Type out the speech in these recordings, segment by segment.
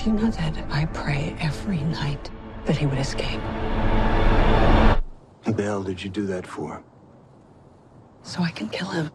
Do you know that I pray every night that he would escape? What the hell did you do that for? So I can kill him.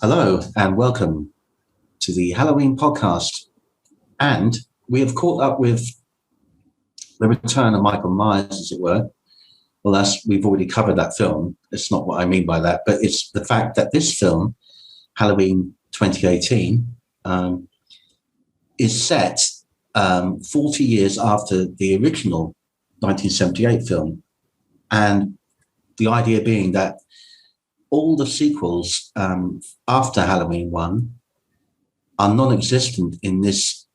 Hello and welcome to the Halloween podcast. And we have caught up with the return of Michael Myers, as it were. Well, we've already covered that film. It's not what I mean by that, but it's the fact that this film, Halloween 2018, is set 40 years after the original 1978 film. And the idea being that all the sequels after Halloween 1 are non-existent in this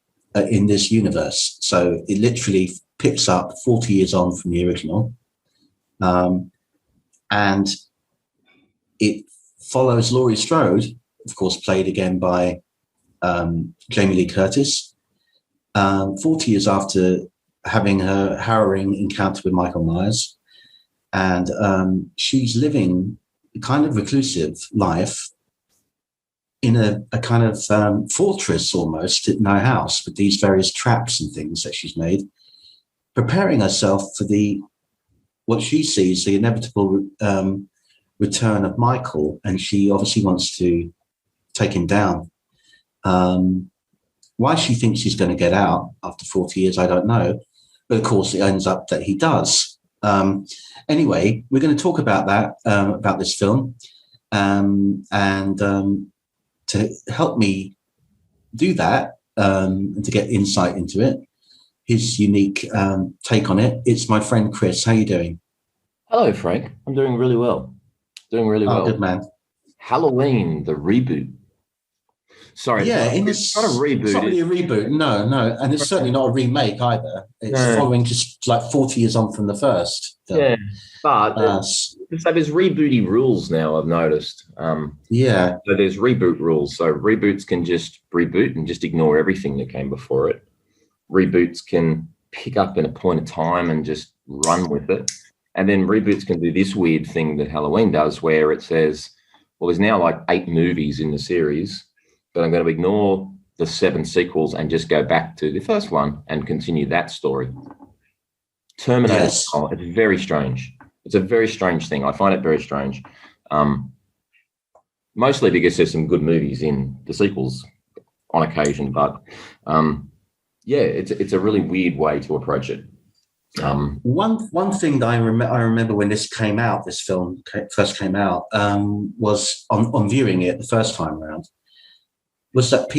universe. So it literally picks up 40 years on from the original, and it follows Laurie Strode, of course, played again by Jamie Lee Curtis, 40 years after having her harrowing encounter with Michael Myers, and she's living kind of reclusive life in a kind of fortress almost in her house with these various traps and things that she's made, preparing herself for what she sees the inevitable return of Michael, and she obviously wants to take him down. Why she thinks he's going to get out after 40 years, I don't know, but of course it ends up that he does. Anyway, we're going to talk about that, about this film, and to help me do that and to get insight into it, his unique take on it, it's my friend Chris. How are you doing? Hello, Frank. I'm doing really well. Oh, good man. Halloween, the reboot. Sorry, yeah, it's not a reboot. It's not really a reboot, no, and it's certainly not a remake either. It's following just like 40 years on from the first film. Yeah, but so there's rebooty rules now, I've noticed. So there's reboot rules. So reboots can just reboot and just ignore everything that came before it. Reboots can pick up in a point of time and just run with it. And then reboots can do this weird thing that Halloween does, where it says, well, there's now like 8 movies in the series, but I'm going to ignore the 7 sequels and just go back to the first one and continue that story. Terminator, it's very strange. It's a very strange thing. I find it very strange. Mostly because there's some good movies in the sequels on occasion, but it's a really weird way to approach it. One thing that I remember when this film first came out, was on viewing it the first time around, was that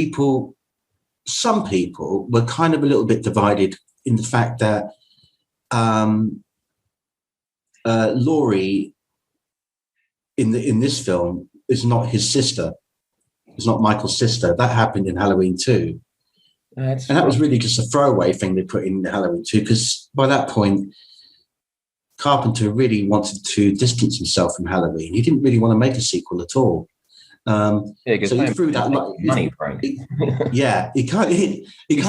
some people were kind of a little bit divided in the fact that Laurie in this film is not his sister. It's not Michael's sister. That happened in Halloween 2. And that was really just a throwaway thing they put in Halloween 2, because by that point, Carpenter really wanted to distance himself from Halloween. He didn't really want to make a sequel at all. So he threw that money, Frank. He kind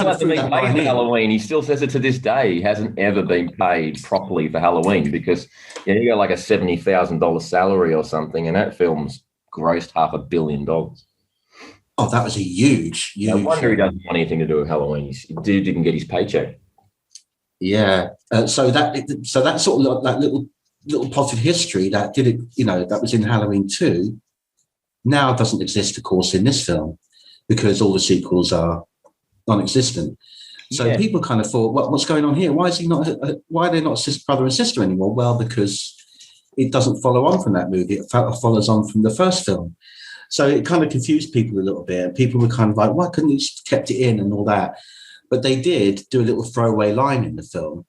of threw that line in. Halloween. He still says it to this day. He hasn't ever been paid properly for Halloween because you got like a $70,000 salary or something, and that film's grossed $500 million. Oh, that was a huge. No wonder he doesn't want anything to do with Halloween. He didn't get his paycheck. Yeah. So that sort of that little potted history that did it, that was in Halloween 2. Now doesn't exist, of course, in this film because all the sequels are non-existent. So people kind of thought, what's going on here? Why are they not brother and sister anymore? Well, because it doesn't follow on from that movie. It follows on from the first film. So it kind of confused people a little bit. People were kind of like, why couldn't you just kept it in and all that? But they did do a little throwaway line in the film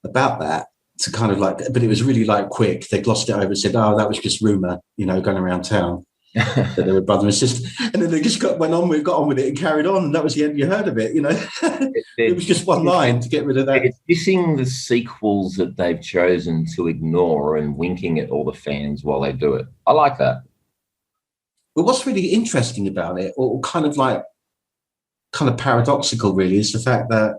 about that to kind of like, but it was really like quick. They glossed it over and said, oh, that was just rumor, going around town. that they were brother and sister, and then they just got on with it and carried on, and that was the end you heard of it. It was just one line to get rid of that. It's dissing the sequels that they've chosen to ignore and winking at all the fans while they do it. I like that. But what's really interesting about it, or kind of paradoxical, really, is the fact that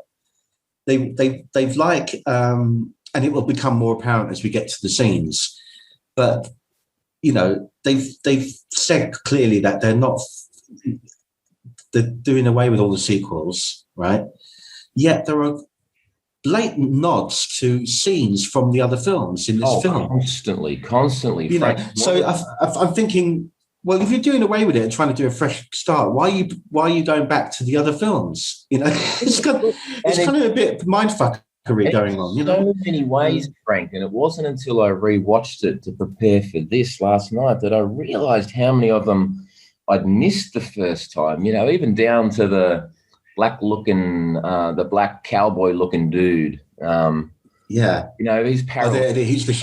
they've like, and it will become more apparent as we get to the scenes, but they've said clearly that they're doing away with all the sequels, right? Yet there are blatant nods to scenes from the other films in this film. Constantly. So I'm thinking, well, if you're doing away with it and trying to do a fresh start, why are you going back to the other films? It's kind of a bit mindfuckery going on. So many ways, Frank, and it wasn't until I rewatched it to prepare for this last night that I realised how many of them I'd missed the first time. Even down to the black cowboy-looking dude. He's parallel. He's the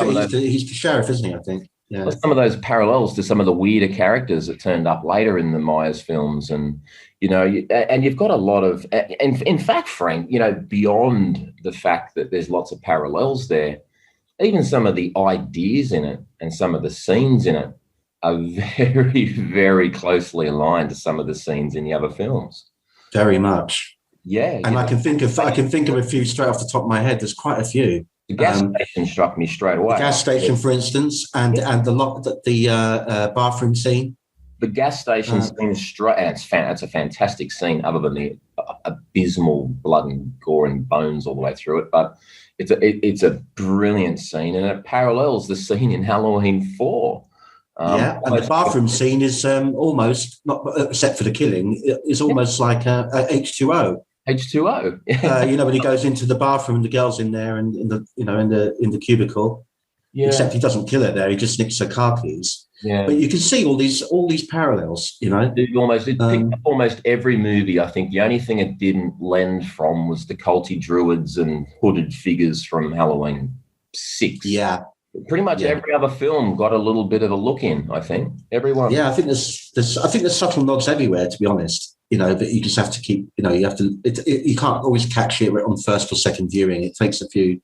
sheriff, isn't he? I think. Yeah. Some of those parallels to some of the weirder characters that turned up later in the Myers films, and and you've got a lot of, and in fact, Frank, beyond the fact that there's lots of parallels there, even some of the ideas in it and some of the scenes in it are very, very closely aligned to some of the scenes in the other films. Very much. Yeah, and I can think of a few straight off the top of my head. There's quite a few. The gas station struck me straight away. The gas station, for instance, and the bathroom scene. The gas station scene is straight, and it's a fantastic scene, other than the abysmal blood and gore and bones all the way through it. But it's a brilliant scene, and it parallels the scene in Halloween 4. And the bathroom scene is almost, not except for the killing, is almost like H2O. H2O. When he goes into the bathroom and the girl's in there and in the cubicle. Yeah. Except he doesn't kill her there; he just nicks her car keys. Yeah. But you can see all these parallels. It picked up almost every movie. I think the only thing it didn't lend from was the culty druids and hooded figures from Halloween 6. Yeah. Pretty much every other film got a little bit of a look in. I think everyone. Yeah, I think there's subtle nods everywhere. To be honest. But you just have to keep, you have to, you can't always catch it on first or second viewing. It takes a few,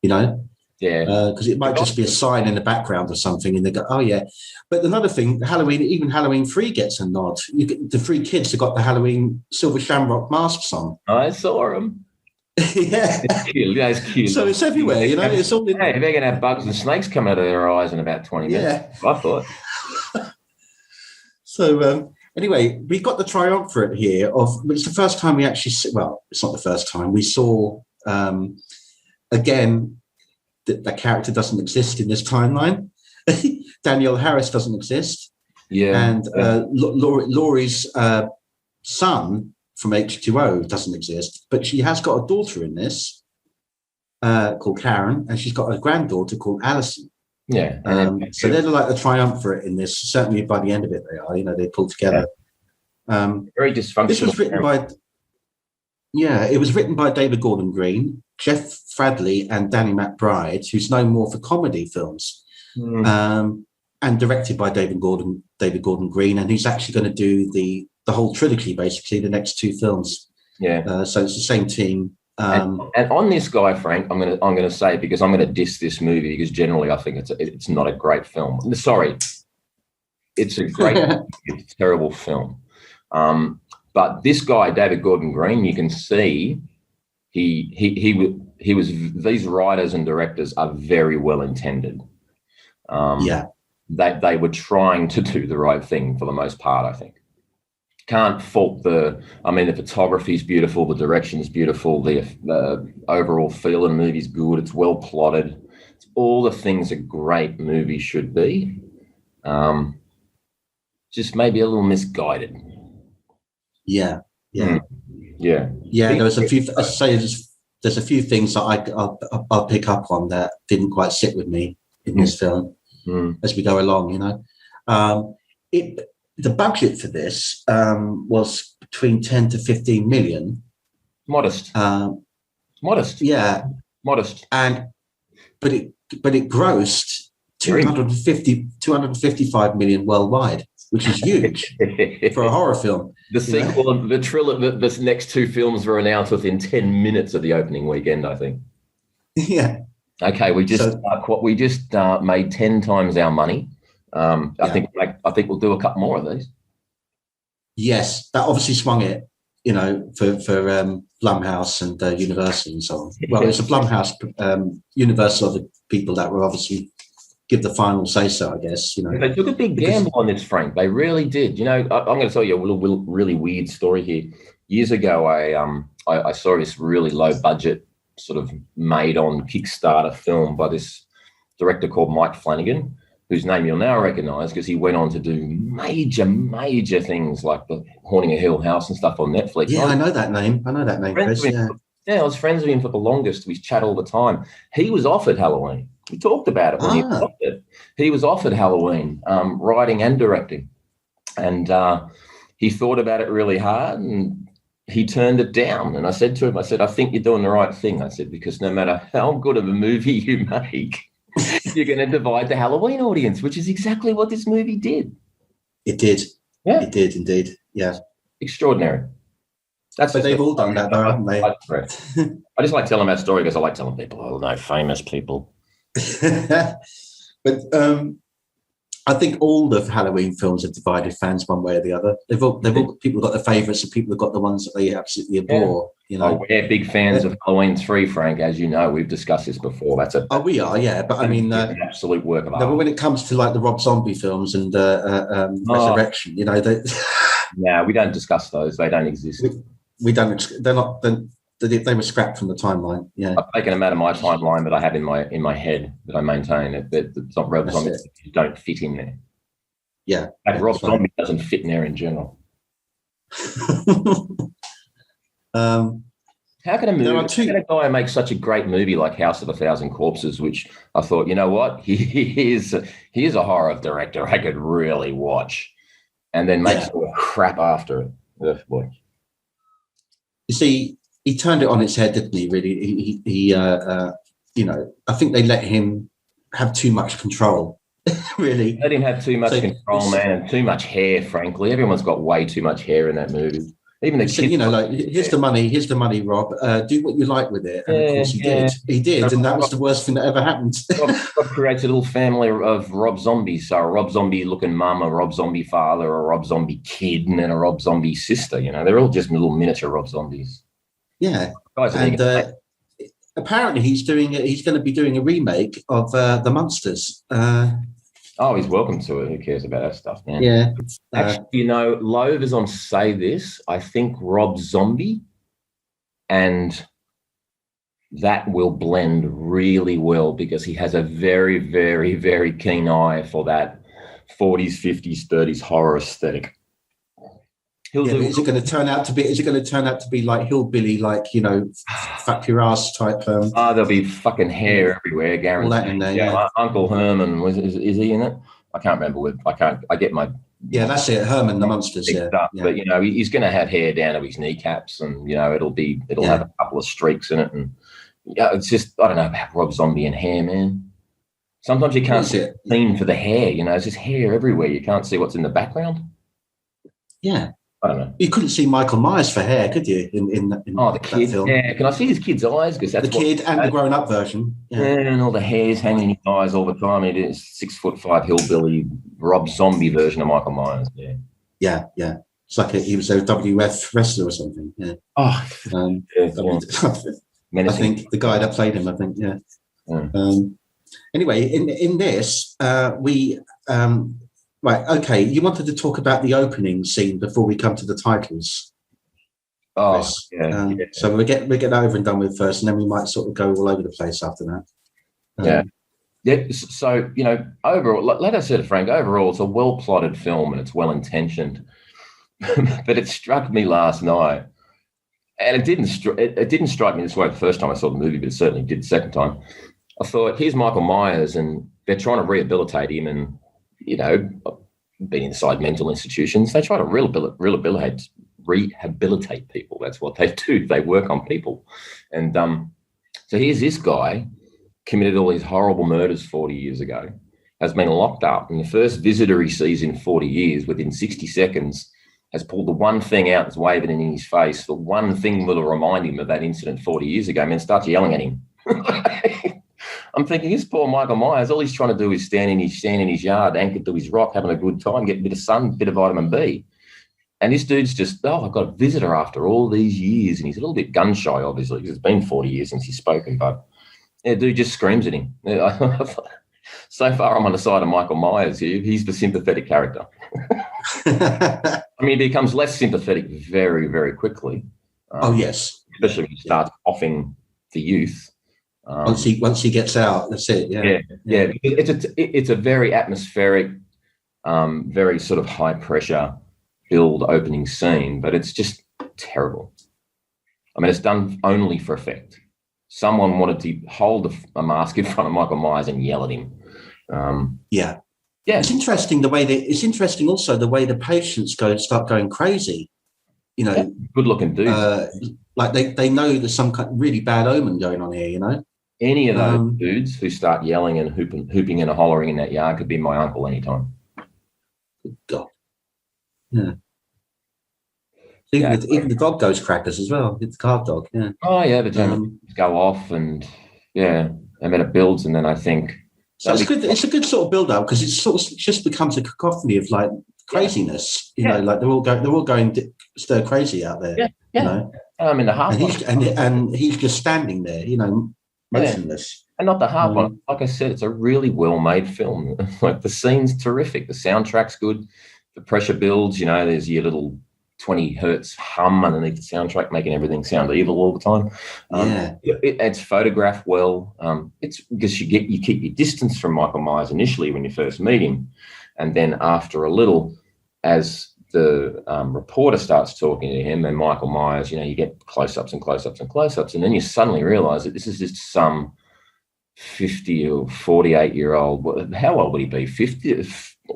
because it might just be a sign in the background or something, and they go, oh yeah. But another thing, Halloween 3 gets a nod. The 3 kids have got the Halloween silver shamrock masks on. I saw them. Yeah, it's cute. So it's everywhere, It's all in. Hey, they're gonna have bugs and snakes come out of their eyes in about 20 minutes. Yeah, I thought. So. Anyway, we got the triumvirate here it's the first time we actually, well, it's not the first time, we saw, again, that character doesn't exist in this timeline. Danielle Harris doesn't exist. Yeah. And Laurie's son from H2O doesn't exist, but she has got a daughter in this called Karen, and she's got a granddaughter called Alison. Yeah. So they're like the triumvirate in this. Certainly by the end of it, they are. They pull together. Very dysfunctional. This was written by. Yeah, it was written by David Gordon Green, Jeff Fradley, and Danny McBride, who's known more for comedy films, and directed by David Gordon Green, and he's actually going to do the whole trilogy, basically the next 2 films. Yeah. So it's the same team. And on this guy, Frank, I'm gonna say, because I'm gonna diss this movie, because generally I think it's not a great film. Sorry, it's a great, it's a terrible film. But this guy, David Gordon Green, you can see he was. These writers and directors are very well intended. They were trying to do the right thing for the most part, I think. Can't fault the photography is beautiful, the direction is beautiful, the overall feel of the movie is good, it's well plotted, it's all the things a great movie should be. Just maybe a little misguided. Yeah. There was a few. I say there's a few things that I'll pick up on that didn't quite sit with me in this film as we go along. The budget for this was between 10 to 15 million. Modest. Yeah. Modest. But it grossed 255 million worldwide. which is huge for a horror film. The sequel of the trilogy, the next two films were announced within 10 minutes of the opening weekend, I think. Yeah. Okay, we just made 10 times our money. I think we'll do a couple more of these. Yes, that obviously swung it, for Blumhouse and Universal and so on. Well, it's a Blumhouse, Universal are the people that will obviously give the final say so, I guess. They took a big gamble on this, Frank. They really did. I'm going to tell you a little really weird story here. Years ago, I saw this really low budget sort of made on Kickstarter film by this director called Mike Flanagan, whose name you'll now recognize because he went on to do major things like the Haunting a Hill House and stuff on Netflix. Yeah, I know that name, Chris. Yeah, I was friends with him for the longest. We chat all the time. He was offered Halloween. We talked about it when he was offered. He was offered Halloween, writing and directing. And he thought about it really hard and he turned it down. And I said to him, I think you're doing the right thing. I said, because no matter how good of a movie you make, you're going to divide the Halloween audience, which is exactly what this movie did. It did. Yeah. It did indeed. Yeah. Extraordinary. But they've all done that, though, haven't they? I just like telling that story because I like telling people, famous people. But I think all the Halloween films have divided fans one way or the other. They've all people got their favourites and people have got the ones that they absolutely adore. We're big fans of Halloween 3, Frank. As you know, we've discussed this before. We are, yeah. But I mean, an absolute work of art. But when it comes to like the Rob Zombie films and Resurrection, no, we don't discuss those. They don't exist. We don't. They're not. They were scrapped from the timeline. Yeah, I've taken them out of my timeline that I have in my head that I maintain. It's not Rob Zombie. Don't fit in there. Yeah, and Rob Zombie doesn't fit in there in general. How can a guy make such a great movie like House of a Thousand Corpses, which I thought, you know what, he is a horror director I could really watch, and then make sort of crap after it. Ugh, boy. You see, he turned it on its head, didn't he? Really, he I think they let him have too much control. Really, let him have too much control, man, and too much hair. Frankly, everyone's got way too much hair in that movie. Even the kids, here's the money, Rob. Do what you like with it. And of course he did, and that was the worst thing that ever happened. Rob creates a little family of Rob Zombies. So a Rob Zombie looking mum, a Rob Zombie father, a Rob Zombie kid, and then a Rob Zombie sister. They're all just little miniature Rob Zombies. Yeah, and apparently he's going to be doing a remake of The Munsters. He's welcome to it. Who cares about that stuff, man? Yeah. Actually, Loeb is on say this. I think Rob Zombie and that will blend really well because he has a very, very, very keen eye for that 40s, 50s, 30s horror aesthetic. Is it going to turn out to be like hillbilly, like fuck your ass type? There'll be fucking hair everywhere, guaranteed. All that in there, yeah. Uncle Herman is he in it? I can't remember. I get my. Yeah, that's it. Herman the Munsters. Yeah. But he's going to have hair down to his kneecaps, and it'll have a couple of streaks in it, and it's just I don't know about Rob Zombie and hair, man. Sometimes you can't see it clean for the hair. It's just hair everywhere. You can't see what's in the background. Yeah. I don't know. You couldn't see Michael Myers for hair, could you? In the kid. Film. Yeah, can I see his kid's eyes? Because that's the kid and the grown-up version. Yeah, and all the hairs hanging in his eyes all the time. It is 6'5" hillbilly Rob Zombie version of Michael Myers. Yeah. It's like he was a WF wrestler or something. Yeah. I think the guy that played him. I think. Yeah. Anyway, in this, we. Right, okay. You wanted to talk about the opening scene before we come to the titles. Chris. So we'll get that over and done with first, and then we might sort of go all over the place after that. Yeah. So, overall, like I said, Frank, overall, it's a well-plotted film and it's well-intentioned. But it struck me last night, and it didn't strike me this way the first time I saw the movie, but it certainly did the second time. I thought, here's Michael Myers, and they're trying to rehabilitate him, and being inside mental institutions, they try to rehabilitate people. That's what they do. They work on people. And so here's this guy committed all these horrible murders 40 years ago, has been locked up, and the first visitor he sees in 40 years, within 60 seconds, has pulled the one thing out and is waving it in his face, the one thing that'll remind him of that incident 40 years ago, and then starts yelling at him. I'm thinking, this poor Michael Myers, all he's trying to do is stand in his yard, anchored to his rock, having a good time, getting a bit of sun, a bit of vitamin B. And this dude's just, I've got a visitor after all these years. And he's a little bit gun shy, obviously, because it's been 40 years since he's spoken. But yeah, dude just screams at him. So far, I'm on the side of Michael Myers here. He's the sympathetic character. I mean, he becomes less sympathetic very, very quickly. Yes. Especially when he starts offing the youth. Once he gets out, that's it. Yeah. It's a very atmospheric, very sort of high pressure build opening scene, but it's just terrible. I mean, it's done only for effect. Someone wanted to hold a mask in front of Michael Myers and yell at him. Yeah. It's interesting it's interesting also the way the patients start going crazy. You know, good looking dudes. Like they know there's some kind of really bad omen going on here. You know, any of those dudes who start yelling and hooping and hollering in that yard could be my uncle anytime. Good God. Yeah. Even the dog goes crackers as well. It's the guard dog. Yeah. Oh yeah, the Germans go off and and then it builds, and then I think. So it's good. It's a good sort of build up because it sort of just becomes a cacophony of like craziness. You know, like they're all going stir crazy out there. Yeah. You know, I'm in the half and he's just standing there. You know, motionless. And not the half one. Like I said, it's a really well made film. Like the scene's terrific. The soundtrack's good. The pressure builds. You know, there's your little 20 hertz hum underneath the soundtrack, making everything sound evil all the time. It's photographed well. It's because you keep your distance from Michael Myers initially when you first meet him, and then after a little, as the reporter starts talking to him and Michael Myers, you know, you get close-ups and close-ups and close-ups, and then you suddenly realise that this is just some 50 or 48-year-old. How old would he be? 50.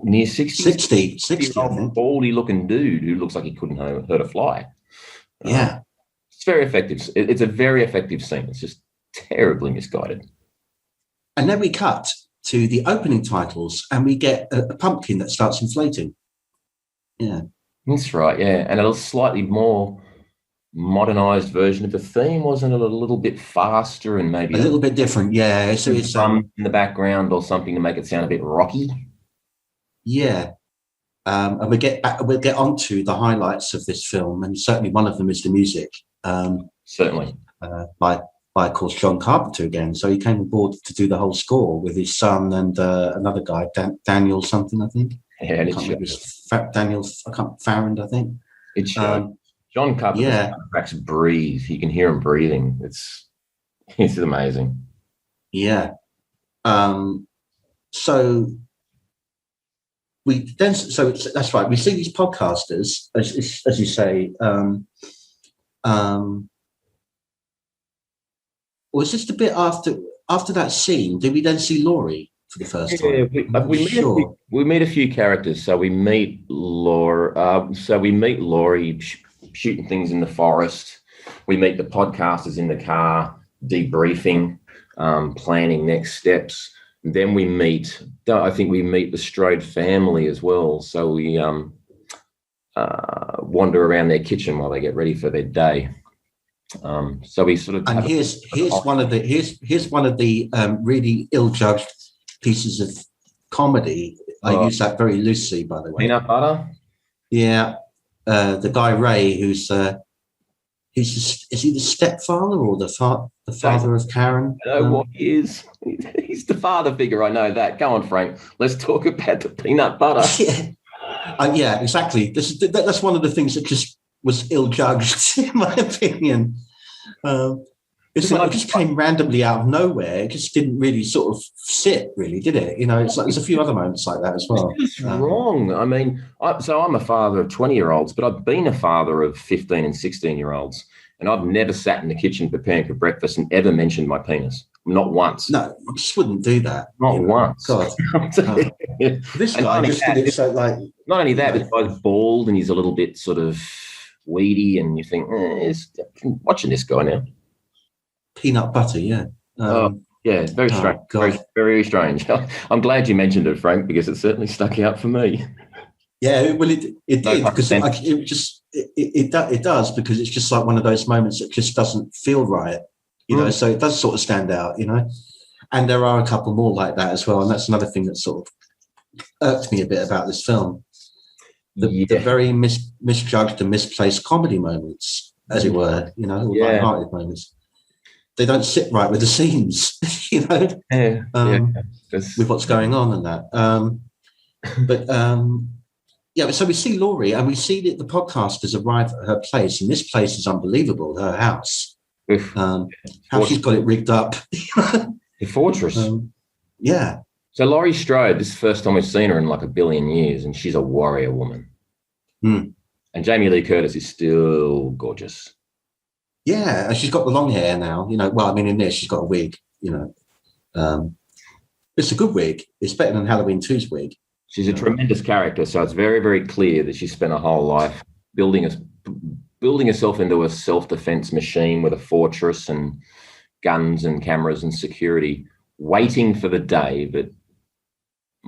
Near 60, 60 baldy looking dude who looks like he couldn't hurt a fly. Yeah. It's very effective. It's a very effective scene. It's just terribly misguided. And then we cut to the opening titles and we get a pumpkin that starts inflating. Yeah. That's right, yeah. And a slightly more modernized version of the theme, wasn't it? A little bit faster and maybe a little bit different, yeah. So it's in the background or something to make it sound a bit rocky. Yeah, and we'll get onto the highlights of this film, and certainly one of them is the music. Certainly, by of course John Carpenter again. So he came aboard to do the whole score with his son and another guy, Daniel something, I think. Yeah, Daniel Farrand, I think. It's John Carpenter's tracks breathe. You can hear him breathing. It's amazing. Yeah. So. That's right. We see these podcasters, as you say. Was this the bit after that scene? Did we then see Laurie for the first time? We meet a few characters. So we meet Laura. Laurie shooting things in the forest. We meet the podcasters in the car, debriefing, planning next steps. Then we meet the Strode family as well. So we wander around their kitchen while they get ready for their day. So we sort of. And here's one of the really ill-judged pieces of comedy. I use that very loosely, by the way. Peanut butter. Yeah, the guy Ray, who's is he the stepfather or the father of Karen? I know what he is. He's the father figure. I know that. Go on, Frank. Let's talk about the peanut butter. Yeah, exactly. That's one of the things that just was ill-judged, in my opinion. It just came randomly out of nowhere. It just didn't really sort of sit, really, did it? You know, it's like there's a few other moments like that as well. It's wrong. I mean, I'm a father of 20-year-olds, but I've been a father of 15 and 16-year-olds, and I've never sat in the kitchen preparing for breakfast and ever mentioned my penis. Not once. No, you just wouldn't do that. Not once. God. This guy just did it so like... Not only that, this guy's bald and he's a little bit sort of weedy, and you think, watching this guy now. Peanut butter, yeah. Yeah, very strange. Very, very strange. I'm glad you mentioned it, Frank, because it certainly stuck out for me. Yeah, well, it did, because it does, because it's just like one of those moments that just doesn't feel right, so it does sort of stand out, and there are a couple more like that as well, and that's another thing that sort of irked me a bit about this film. The very misjudged and misplaced comedy moments, as it were, or light-hearted moments. They don't sit right with the scenes, with what's going on and that. But so we see Laurie, and we see that the podcasters arrive at her place, and this place is unbelievable, her house. How she's got it rigged up. The fortress. Yeah. So Laurie Strode, this is the first time we've seen her in like a billion years, and she's a warrior woman. And Jamie Lee Curtis is still gorgeous. Yeah, and she's got the long hair now. Well, I mean, in this, she's got a wig. It's a good wig. It's better than Halloween 2's wig. She's a tremendous character, so it's very, very clear that she spent her whole life building herself into a self-defense machine with a fortress and guns and cameras and security, waiting for the day that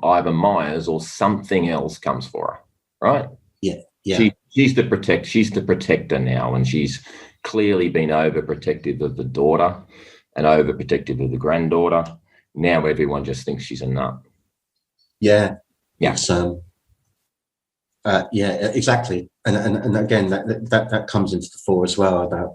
either Myers or something else comes for her. Right? Yeah. She's the protector now, and she's clearly been overprotective of the daughter and overprotective of the granddaughter. Now everyone just thinks she's a nut. Yeah. Exactly. And again, that comes into the fore as well about,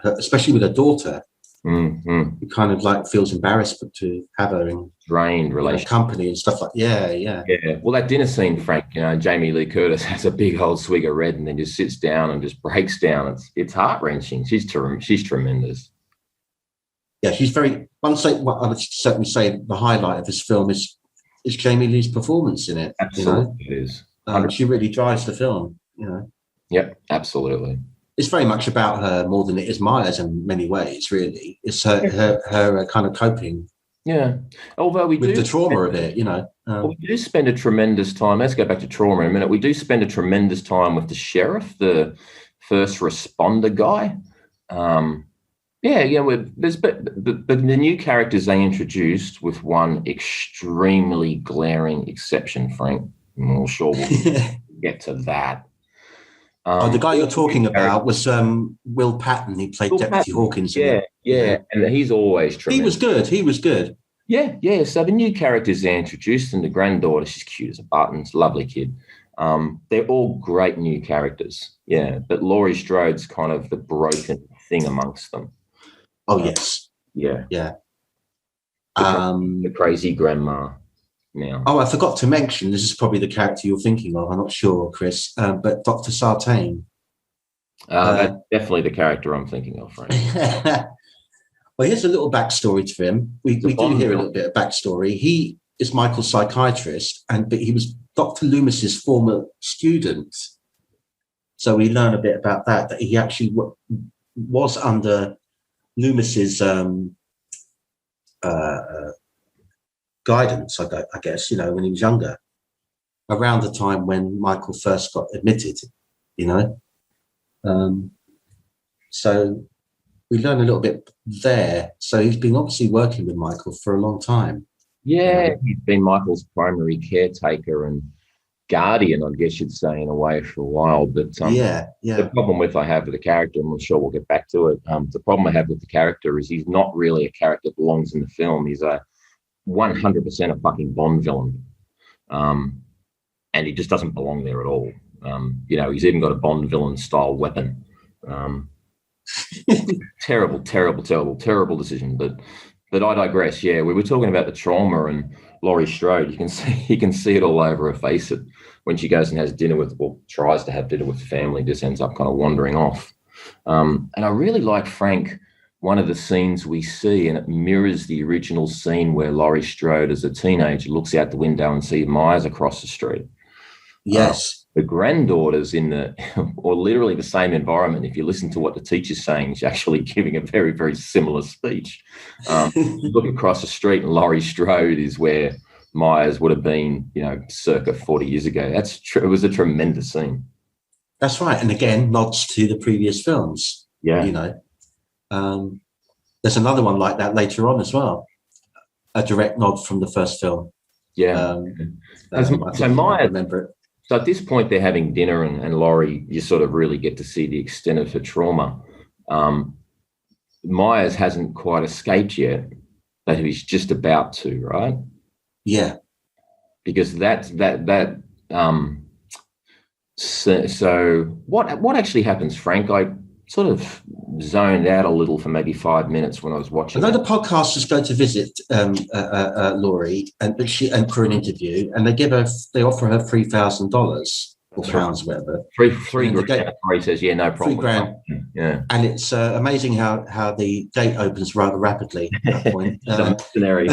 her, especially with her daughter, who kind of like feels embarrassed to have her in strained relationship company and stuff like yeah. Well, that dinner scene, Frank, Jamie Lee Curtis has a big old swig of red and then just sits down and just breaks down. It's heart-wrenching. She's tremendous. Yeah, she's very. I would certainly say the highlight of this film is Jamie Lee's performance in it. Absolutely, it is. She really drives the film. Yep, absolutely. It's very much about her more than it is Myers in many ways. Really, it's her kind of coping. Yeah, although with the trauma of it, we do spend a tremendous time. Let's go back to trauma in a minute. We do spend a tremendous time with the sheriff, the first responder guy. The new characters they introduced, with one extremely glaring exception, Frank. I'm sure we'll get to that. The guy you're talking about was Will Patton. He played Deputy Hawkins. Yeah, and he's always tremendous. He was good. Yeah. So the new characters they introduced, and the granddaughter, she's cute as a button. It's a lovely kid. They're all great new characters. Yeah, but Laurie Strode's kind of the broken thing amongst them. Oh, yes. Yeah. The crazy grandma now. Oh, I forgot to mention, this is probably the character you're thinking of. I'm not sure, Chris, but Dr. Sartain. That's definitely the character I'm thinking of, Frank. Well, here's a little backstory to him. We do hear a little bit of backstory. He is Michael's psychiatrist, but he was Dr. Loomis's former student. So we learn a bit about that he actually was under Loomis's guidance, I guess, when he was younger, around the time when Michael first got admitted, So we learn a little bit there. So he's been obviously working with Michael for a long time. Yeah, he's been Michael's primary caretaker and guardian, I guess you'd say, in a way, for a while. But the problem I have with the character, and I'm sure we'll get back to it, the problem I have with the character is he's not really a character that belongs in the film. He's a 100% a fucking Bond villain. And he just doesn't belong there at all. He's even got a Bond villain style weapon. Terrible decision. But I digress. Yeah, we were talking about the trauma and Laurie Strode. You can see it all over her face when she goes and has dinner tries to have dinner with the family, just ends up kind of wandering off. And I really like, Frank, one of the scenes we see, and it mirrors the original scene where Laurie Strode as a teenager looks out the window and sees Myers across the street. Yes. The granddaughter's in or literally the same environment. If you listen to what the teacher's saying, she's actually giving a very, very similar speech. Look across the street and Laurie Strode is where Myers would have been, circa 40 years ago. It was a tremendous scene. That's right. And again, nods to the previous films. Yeah. There's another one like that later on as well. a direct nod from the first film. Yeah. So Maya, remember it. So at this point, they're having dinner, and Laurie, you sort of really get to see the extent of her trauma. Myers hasn't quite escaped yet, but he's just about to, right? Yeah. Because so what actually happens, Frank? I sort of zoned out a little for maybe 5 minutes when I was watching. I know the podcasters go to visit Laurie and for an interview, and they offer her $3,000 or pounds, whatever. Three grand. He says, "Yeah, no problem." $3,000. Yeah, and it's amazing how the gate opens rather rapidly at that point. Mercenary.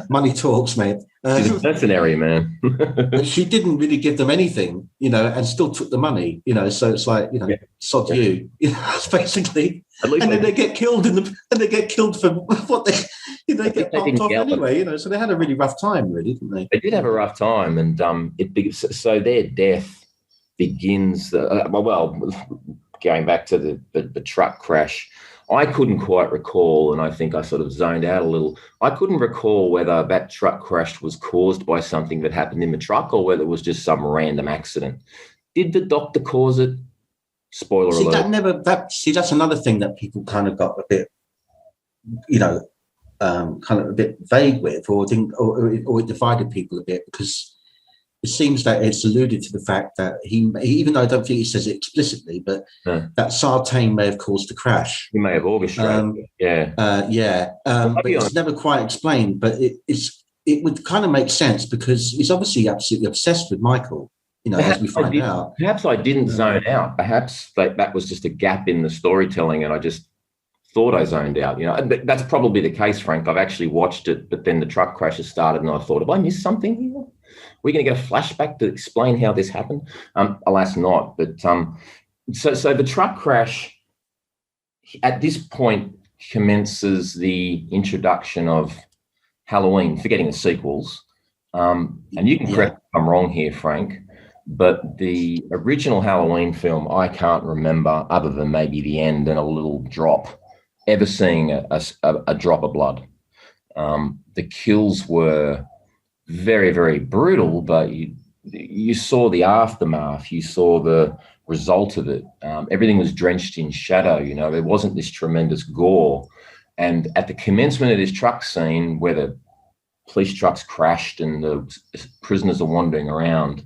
Money talks, mate. She's a mercenary, man. But she didn't really give them anything, and still took the money, So it's like, sod you, it's basically. And then they get killed and they get killed for what they get popped off anyway, So they had a really rough time, really, didn't they? They did have a rough time, and so their death begins. Going back to the truck crash, I couldn't quite recall, and I think I sort of zoned out a little. I couldn't recall whether that truck crash was caused by something that happened in the truck or whether it was just some random accident. Did the doctor cause it? Spoiler alert. That's another thing that people kind of got a bit, kind of a bit vague with, or it divided people a bit, because it seems that it's alluded to the fact that he, even though I don't think he says it explicitly, but that Sartain may have caused the crash. He may have orchestrated it. But it's never quite explained. But it would kind of make sense, because he's obviously absolutely obsessed with Michael. As we find out. Perhaps I didn't zone out. Perhaps that was just a gap in the storytelling, and I just thought I zoned out. That's probably the case, Frank. I've actually watched it, but then the truck crash has started, and I thought, have I missed something here? We're going to get a flashback to explain how this happened? Alas, not. But so the truck crash at this point commences the introduction of Halloween, forgetting the sequels. And you can correct me if I'm wrong here, Frank, but the original Halloween film, I can't remember, other than maybe the end and a little drop, ever seeing a drop of blood. The kills were very, very brutal, but you saw the aftermath. You saw the result of it. Everything was drenched in shadow. There wasn't this tremendous gore. And at the commencement of this truck scene, where the police trucks crashed and the prisoners are wandering around,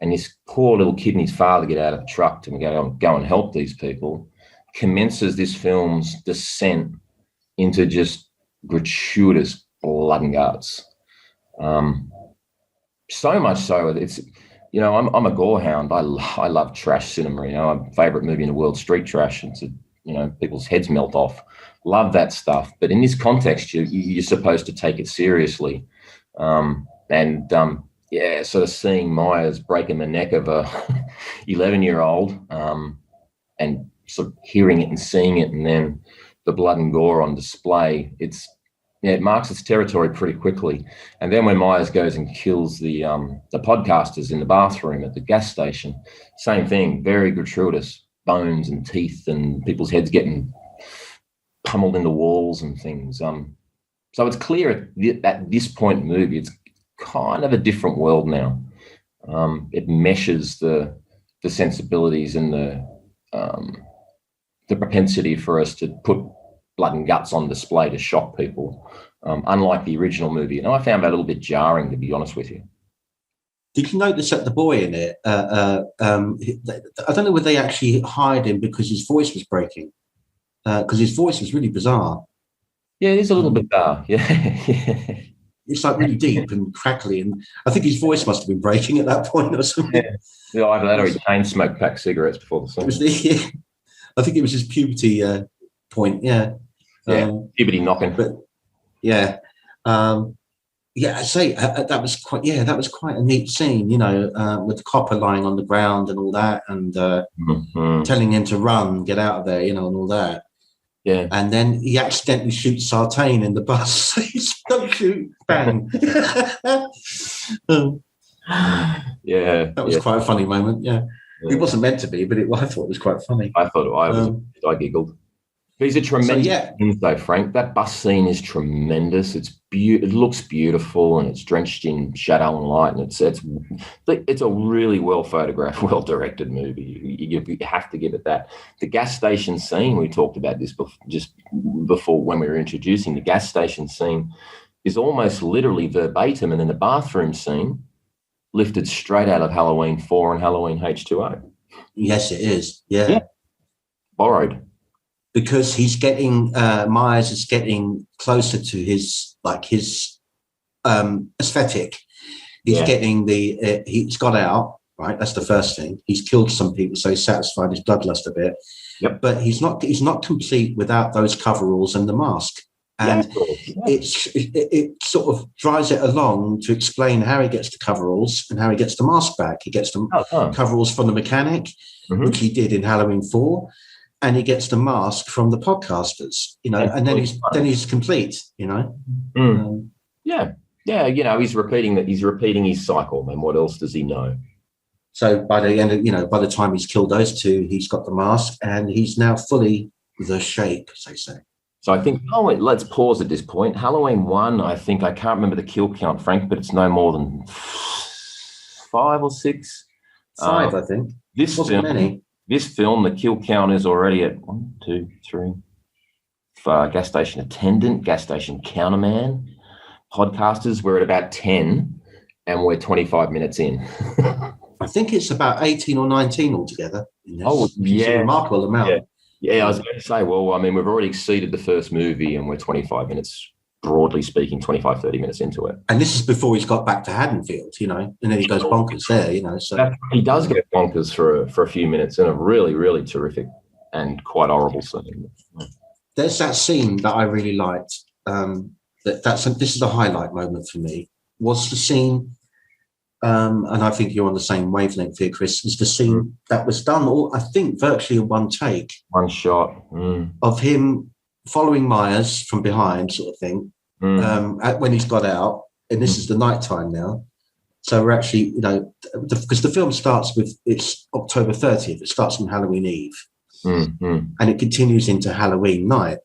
and this poor little kid and his father get out of the truck to go and help these people, commences this film's descent into just gratuitous blood and guts. So much so it's, I'm a gore hound. I love trash cinema. My favorite movie in the world, Street Trash. It's people's heads melt off. Love that stuff. But in this context, you're supposed to take it seriously. Sort of seeing Myers breaking the neck of a 11-year-old, and sort of hearing it and seeing it, and then the blood and gore on display. It marks its territory pretty quickly. And then when Myers goes and kills the podcasters in the bathroom at the gas station, same thing, very gratuitous, bones and teeth and people's heads getting pummeled into walls and things. So it's clear at this point in the movie, it's kind of a different world now. It meshes the sensibilities and the propensity for us to put blood and guts on display to shock people, unlike the original movie. And I found that a little bit jarring, to be honest with you. Did you notice that the boy in it, I don't know whether they actually hired him because his voice was breaking, because his voice was really bizarre. Yeah, it is a little bizarre, yeah. It's like really deep and crackly, and I think his voice must have been breaking at that point or something. Yeah, either that or he chain smoked pack cigarettes before the song. I think it was his puberty point, puberty knocking. But I say that was quite a neat scene, with the copper lying on the ground and all that, and telling him to run, get out of there, and all that. Yeah. And then he accidentally shoots Sartain in the bus. He's don't shoot, bang. That was quite a funny moment. Yeah. It wasn't meant to be, but I thought it was quite funny. I giggled. He's a tremendous scene, though, Frank. That bus scene is tremendous. It looks beautiful, and it's drenched in shadow and light, and it's a really well photographed, well directed movie. You have to give it that. The gas station scene, we talked about this just before when we were introducing the gas station scene, is almost literally verbatim, and then the bathroom scene lifted straight out of Halloween 4 and Halloween H2O. Yes, it is. Yeah. Borrowed. Because he's getting Myers is getting closer to his aesthetic. He's getting he's got out, right? That's the first thing. He's killed some people, so he's satisfied his bloodlust a bit. Yep. But he's not complete without those coveralls and the mask. And it sort of drives it along to explain how he gets the coveralls and how he gets the mask back. He gets the coveralls from the mechanic, which he did in Halloween 4. And he gets the mask from the podcasters, and then he's complete, he's repeating his cycle. Then what else does he know? So by the end of, by the time he's killed those two, he's got the mask and he's now fully the shape, as they say. So I think, let's pause at this point. Halloween 1, I can't remember the kill count, Frank, but it's no more than 5 or 6. 5, I think. This wasn't many. This film, the kill count is already at 1, 2, 3. Gas station attendant, gas station counterman, podcasters, we're at about 10, and we're 25 minutes in. I think it's about 18 or 19 altogether. Oh, yeah. It's a remarkable amount. Yeah, I was going to say, we've already exceeded the first movie, and we're 25 minutes, broadly speaking, 25, 30 minutes into it. And this is before he's got back to Haddonfield, and then he goes bonkers there, So he does get bonkers for a few minutes in a really, really terrific and quite horrible scene. There's that scene that I really liked. This is the highlight moment for me. Was the scene, and I think you're on the same wavelength here, Chris, is the scene that was done, I think, virtually in one take. One shot. Of him following Myers from behind, sort of thing, when he's got out, and this is the night time now. So we're actually, because the film starts with, it's October 30th. It starts on Halloween Eve, and it continues into Halloween night.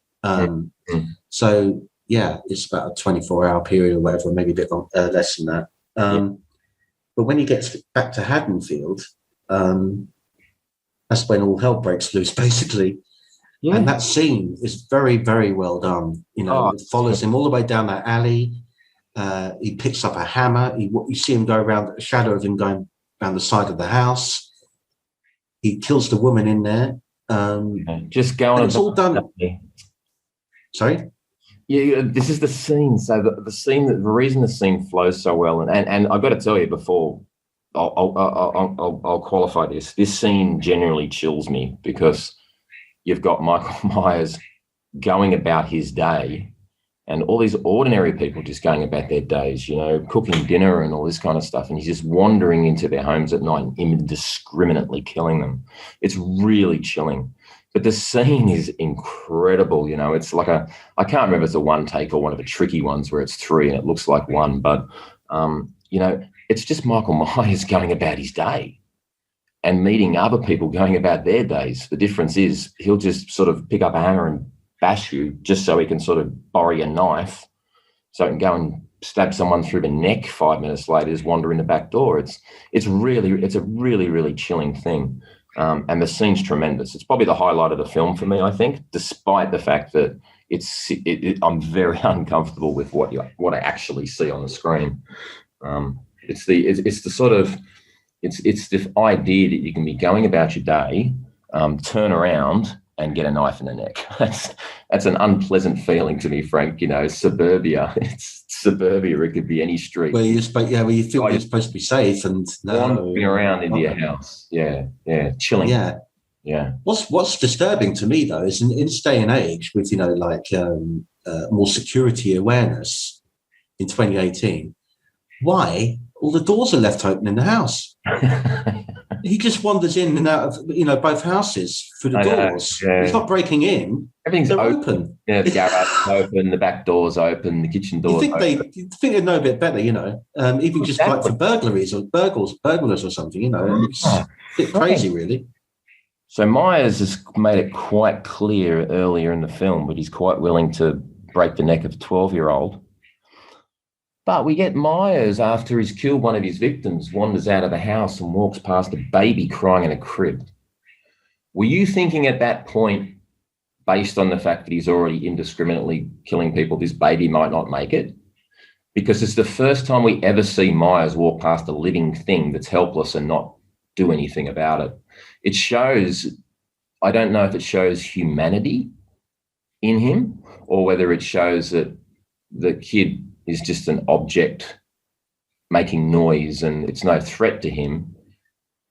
So yeah, it's about a 24-hour period or whatever, maybe a bit less than that. But when he gets back to Haddonfield, that's when all hell breaks loose, basically. Yeah. And that scene is very, very well done. It follows him all the way down that alley. He picks up a hammer. You see him go around, a shadow of him going around the side of the house. He kills the woman in there. Just going. It's all done. Sorry? Yeah, this is the scene. So the scene, the reason the scene flows so well, and I've got to tell you before, I'll qualify this. This scene generally chills me because you've got Michael Myers going about his day and all these ordinary people just going about their days, cooking dinner and all this kind of stuff. And he's just wandering into their homes at night and indiscriminately killing them. It's really chilling. But the scene is incredible. It's like I can't remember if it's a one take or one of the tricky ones where it's 3 and it looks like 1. But, it's just Michael Myers going about his day and meeting other people going about their days. The difference is he'll just sort of pick up a hammer and bash you just so he can sort of borrow a knife so he can go and stab someone through the neck 5 minutes later, just wander in the back door. It's a really, really chilling thing. And the scene's tremendous. It's probably the highlight of the film for me, I think, despite the fact that I'm very uncomfortable with what I actually see on the screen. It's the idea that you can be going about your day, turn around and get a knife in the neck. That's an unpleasant feeling to me, Frank. Suburbia. It's suburbia. It could be any street. Where you feel you're supposed to be safe and wandering around into your house. Yeah, chilling. Yeah. What's disturbing to me though is in this day and age with more security awareness in 2018. Why all the doors are left open in the house? He just wanders in and out of both houses through the doors. Yeah. He's not breaking in. Everything's open. Yeah, the garage is open, the back door's open, the kitchen door's open. You think they'd know a bit better, even just like for burglaries or burglars or something, It's a bit crazy, really. So Myers has made it quite clear earlier in the film, but he's quite willing to break the neck of a 12-year-old. But we get Myers, after he's killed one of his victims, wanders out of the house and walks past a baby crying in a crib. Were you thinking at that point, based on the fact that he's already indiscriminately killing people, this baby might not make it? Because it's the first time we ever see Myers walk past a living thing that's helpless and not do anything about it. It shows, I don't know if it shows humanity in him or whether it shows that the kid is just an object making noise and it's no threat to him.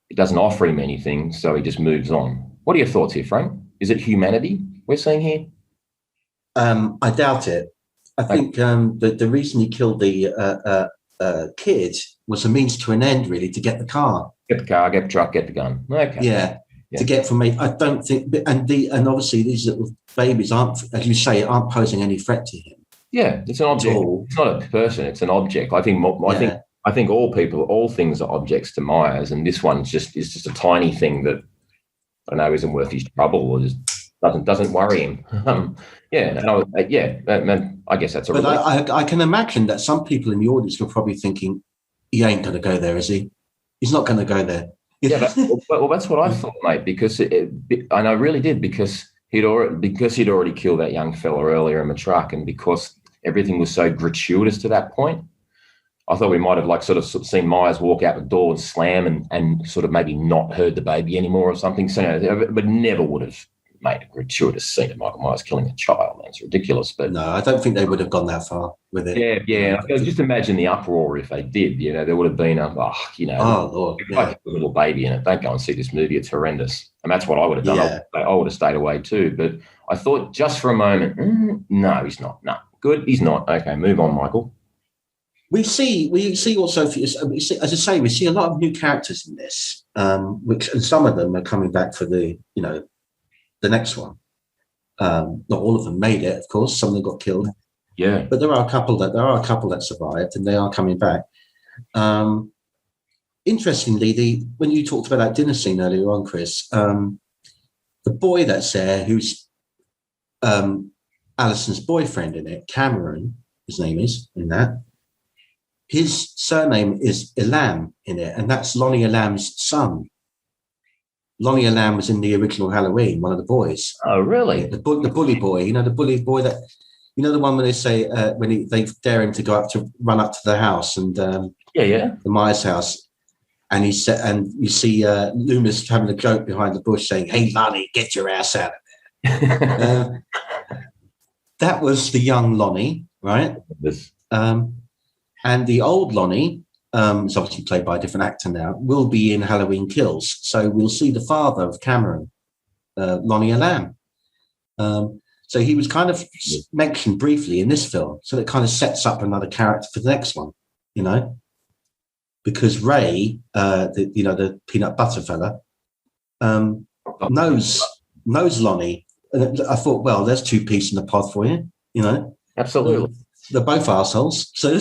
It doesn't offer him anything, so he just moves on. What are your thoughts here, Frank? Is it humanity we're seeing here? I doubt it. I think the reason he killed the kid was a means to an end, really, to get the car. Get the car, get the truck, get the gun. Okay. Yeah. To get from me. I don't think, and obviously these little babies aren't, as you say, aren't posing any threat to him. Yeah, it's an object. It's not a person; it's an object. I think all things are objects to Myers, and this one is just a tiny thing that I know isn't worth his trouble or just doesn't worry him. I guess that's a. But I can imagine that some people in the audience were probably thinking, "He ain't going to go there, is he? He's not going to go there." Yeah, well, that's what I thought, mate. Because and I really did because he'd already killed that young fella earlier in the truck, and because everything was so gratuitous to that point, I thought we might have sort of seen Myers walk out the door and slam and sort of maybe not heard the baby anymore or something. So, but never would have made a gratuitous scene of Michael Myers killing a child. That's ridiculous. But no, I don't think they would have gone that far with it. Yeah. Just imagine the uproar if they did. There would have been Lord, a little baby in it. Don't go and see this movie. It's horrendous. And that's what I would have done. Yeah. I would have stayed away too. But I thought just for a moment, no, he's not. No, good, he's not. Okay, move on, Michael. We see also, as I say, we see a lot of new characters in this, and some of them are coming back for the next one. Not all of them made it, of course. Some of them got killed. Yeah, but there are a couple that survived, and they are coming back. Interestingly, when you talked about that dinner scene earlier on, Chris, the boy that's there, who's Alison's boyfriend in it, Cameron, his name is in that. His surname is Elam in it, and that's Lonnie Elam's son. Lonnie Elam was in the original Halloween, one of the boys. Oh, really? The bully boy, the bully boy that, the one where they say they dare him to run up to the house and the Myers house, and you see Loomis having a joke behind the bush saying, "Hey, Lonnie, get your ass out of there." That was the young Lonnie, right? Yes. And the old Lonnie, is obviously played by a different actor now, will be in Halloween Kills. So we'll see the father of Cameron, Lonnie Elam. So he was kind of mentioned briefly in this film. So it kind of sets up another character for the next one, because Ray, the peanut butter fella, knows Lonnie. And I thought, well, there's two peas in the pod for you, Absolutely. They're both arseholes. So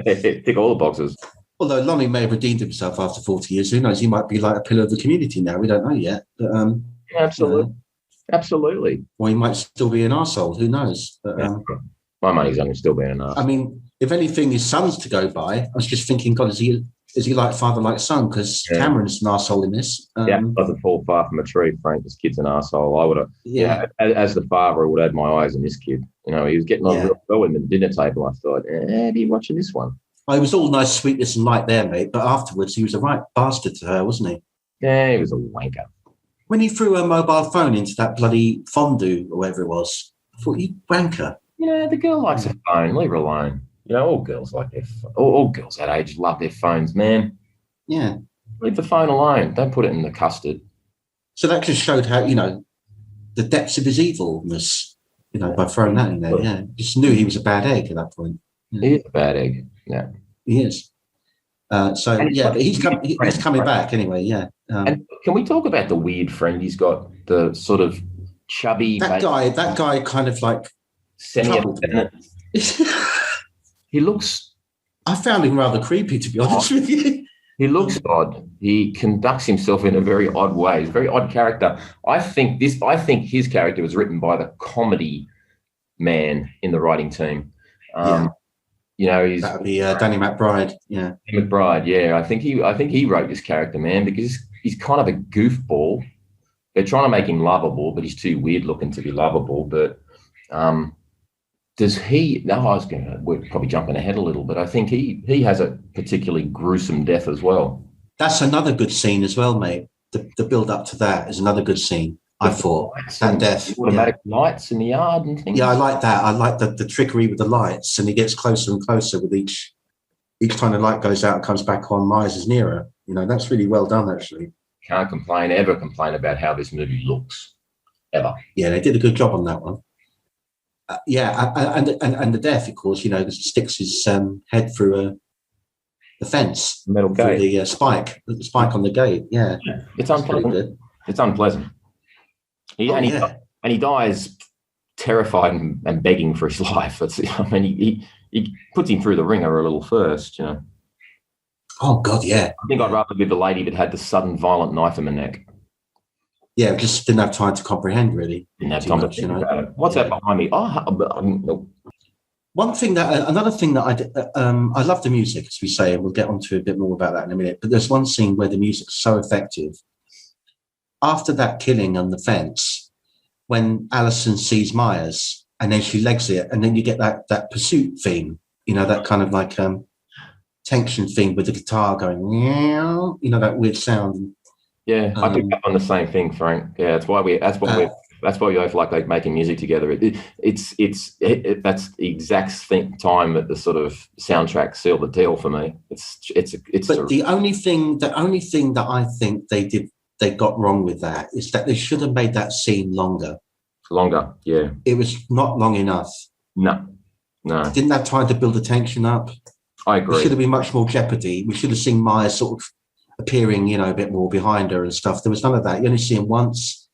tick all the boxes. Although Lonnie may have redeemed himself after 40 years. Who knows? He might be like a pillar of the community now. We don't know yet. But, absolutely. Absolutely. Or he might still be an arsehole. Who knows? But, my money's on him still being an arsehole. I mean, if anything, his son's to go by. I was just thinking, God, is he like father, like son? Because Cameron's an arsehole in this. Doesn't fall far from a tree, Frank. This kid's an arsehole. I would have, as the father, I would have had my eyes on this kid. He was getting on real well in the dinner table. I thought, be watching this one. Oh, he was all nice sweetness and light there, mate. But afterwards, he was a right bastard to her, wasn't he? Yeah, he was a wanker. When he threw her mobile phone into that bloody fondue or whatever it was, I thought, you wanker. The girl likes a phone. Leave her alone. All girls like their all girls that age love their phones, man. Yeah. Leave the phone alone. Don't put it in the custard. So that just showed how, the depths of his evilness, by throwing that in there. Yeah. Just knew he was a bad egg at that point. Yeah. He is a bad egg. Yeah. He is. But he's coming back anyway, yeah. And can we talk about the weird friend he's got, the sort of chubby... That guy kind of like... He looks... I found him rather creepy, to be honest with you. He looks odd. He conducts himself in a very odd way. He's a very odd character. I think his character was written by the comedy man in the writing team. He's that would be Danny McBride. Yeah, McBride. Yeah, I think he wrote this character, man, because he's kind of a goofball. They're trying to make him lovable, but he's too weird looking to be lovable. But does he? No, we're probably jumping ahead a little, but I think he has a particularly gruesome death as well. That's another good scene as well, mate. The build up to that is another good scene. I thought that death, automatic lights in the yard and things. Yeah, I like that. I like the trickery with the lights, and he gets closer and closer with each time the light goes out and comes back on. Myers is nearer. That's really well done, actually. Can't ever complain about how this movie looks, ever. Yeah, they did a good job on that one. And the death, of course, sticks his head through the fence, metal gate, the spike on the gate. Yeah, it's unpleasant. It's unpleasant. He dies terrified and begging for his life. He puts him through the ringer a little first, Oh God, yeah. I think I'd rather be the lady that had the sudden violent knife in the neck. Yeah, just didn't have time to comprehend, really. Didn't have time to think about it. What's that behind me? Nope. Another thing that I love the music, as we say, and we'll get onto a bit more about that in a minute. But there's one scene where the music's so effective. After that killing on the fence, when Alison sees Myers and then she legs it, and then you get that pursuit theme, that kind of like tension theme with the guitar going, that weird sound. Yeah, I picked up on the same thing, Frank. Yeah, that's why we both like making music together. That's the exact time that the sort of soundtrack sealed the deal for me. The only thing that I think they got wrong with that is that they should have made that scene longer. Longer, yeah. It was not long enough. No. Didn't have time to build the tension up. I agree. There should have been much more jeopardy. We should have seen Myers sort of appearing, a bit more behind her and stuff. There was none of that. You only see him once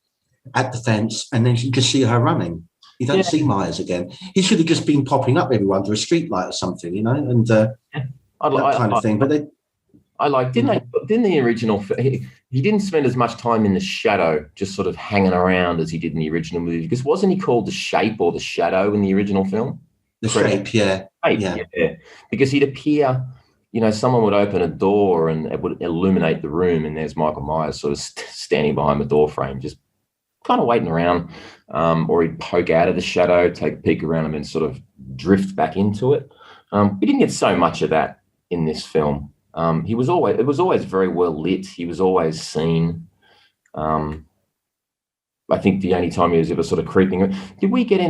at the fence, and then you just see her running. You don't see Myers again. He should have just been popping up every under a street light or something, and that kind of thing. But didn't the original? He didn't spend as much time in the shadow, just sort of hanging around as he did in the original movie. Because wasn't he called the Shape or the Shadow in the original film? The Shape, yeah. Yeah. Because he'd appear. Someone would open a door and it would illuminate the room, and there's Michael Myers sort of standing behind the door frame, just kind of waiting around, or he'd poke out of the shadow, take a peek around, and then sort of drift back into it. We didn't get so much of that in this film. It was always very well lit. He was always seen. I think the only time he was ever sort of creeping. Did we get